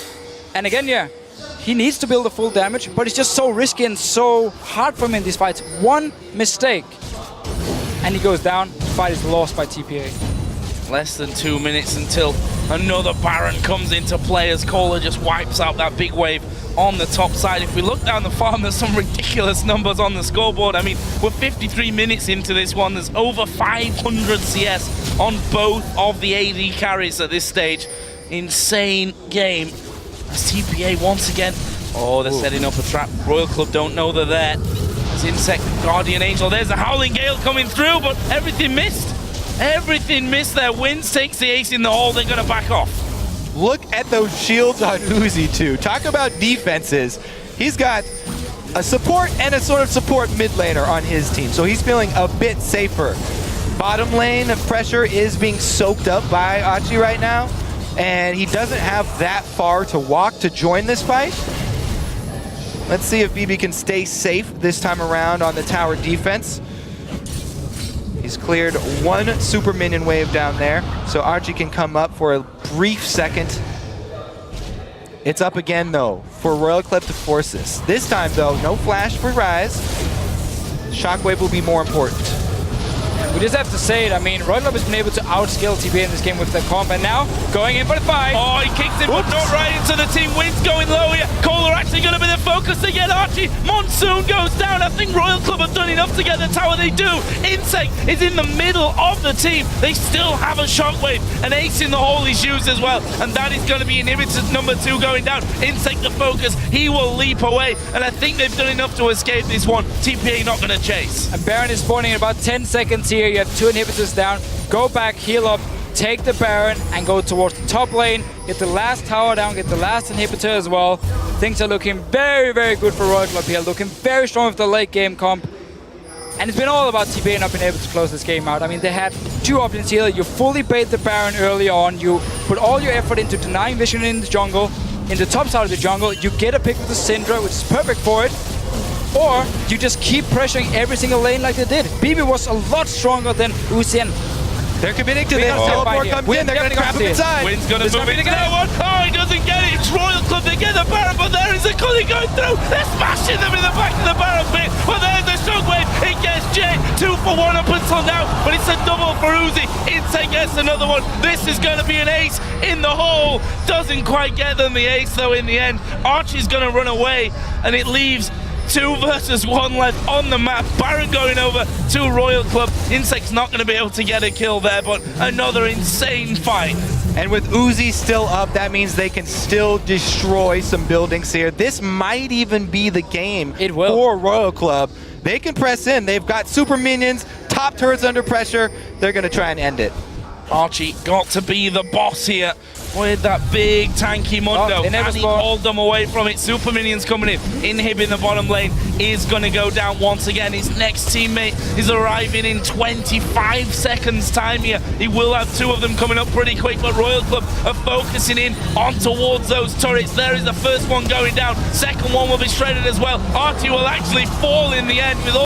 And again, yeah, he needs to build a full damage, but it's just so risky and so hard for him in these fights. One mistake and he goes down. The fight is lost by TPA. Less than 2 minutes until another Baron comes into play as Kohler just wipes out that big wave on the top side. If we look down the farm, there's some ridiculous numbers on the scoreboard. I mean, we're 53 minutes into this one. There's over 500 CS on both of the AD carries at this stage. Insane game. As TPA once again. Oh, they're setting up a trap. Royal Club don't know they're there. There's Insect, Guardian Angel. There's a Howling Gale coming through, but everything missed. Everything missed there. Wins takes the ace in the hole. They're going to back off. Look at those shields on Uzi, too. Talk about defenses. He's got a support and a sort of support mid laner on his team, so he's feeling a bit safer. Bottom lane pressure is being soaked up by Archie right now, and he doesn't have that far to walk to join this fight. Let's see if BB can stay safe this time around on the tower defense. He's cleared one super minion wave down there, so Archie can come up for a brief second. It's up again, though, for Royal Club to force this. This time, though, no flash for Rise. Shockwave will be more important. We just have to say it. I mean, Royal Club has been able to outskill TPA in this game with the comp, and now going in for the fight. Oh, he kicks him, but not right into the team. Wind's going low here. Kohler actually going to be the focus to get Archie. Monsoon goes down. I think Royal Club have done enough to get the tower. They do. Insect is in the middle of the team. They still have a Shockwave. An ace in the hole is used as well, and that is going to be inhibitor number 2 going down. Insect the focus. He will leap away, and I think they've done enough to escape this one. TPA not going to chase. And Baron is spawning in about 10 seconds here. You have 2 inhibitors down. Go back, heal up, take the Baron, and go towards the top lane. Get the last tower down, get the last inhibitor as well. Things are looking very, very good for Royal Club here. Looking very strong with the late game comp. And it's been all about TPA not being able to close this game out. I mean, they had 2 options here. You fully bait the Baron early on. You put all your effort into denying vision in the jungle, in the top side of the jungle. You get a pick with the Syndra, which is perfect for it. Or you just keep pressuring every single lane like they did. BB was a lot stronger than Uzi. They're committing to this. Teleport comes in. They're going to trap him inside. Wind's going to move into that one. Oh, he doesn't get it. It's Royal Club. They get the Baron, but there is a Cully going through. They're smashing them in the back of the Baron pit. But there's the Shockwave. It gets Jay. 2 for 1 up until now. But it's a double for Uzi. Insect gets another one. This is going to be an ace in the hole. Doesn't quite get them the ace, though, in the end. Archie's going to run away, and it leaves 2 versus 1 left on the map. Baron going over to Royal Club. Insect's not going to be able to get a kill there, but another insane fight. And with Uzi still up, that means they can still destroy some buildings here. This might even be the game for Royal Club. They can press in. They've got super minions, top turrets under pressure. They're going to try and end it. Archie got to be the boss here with that big tanky Mundo. Can he hold them away from it? Super minions coming in, inhibiting the bottom lane, is going to go down once again. His next teammate is arriving in 25 seconds time here. He will have 2 of them coming up pretty quick, but Royal Club are focusing in on towards those turrets. There is the first one going down. Second one will be shredded as well. Archie will actually fall in the end with all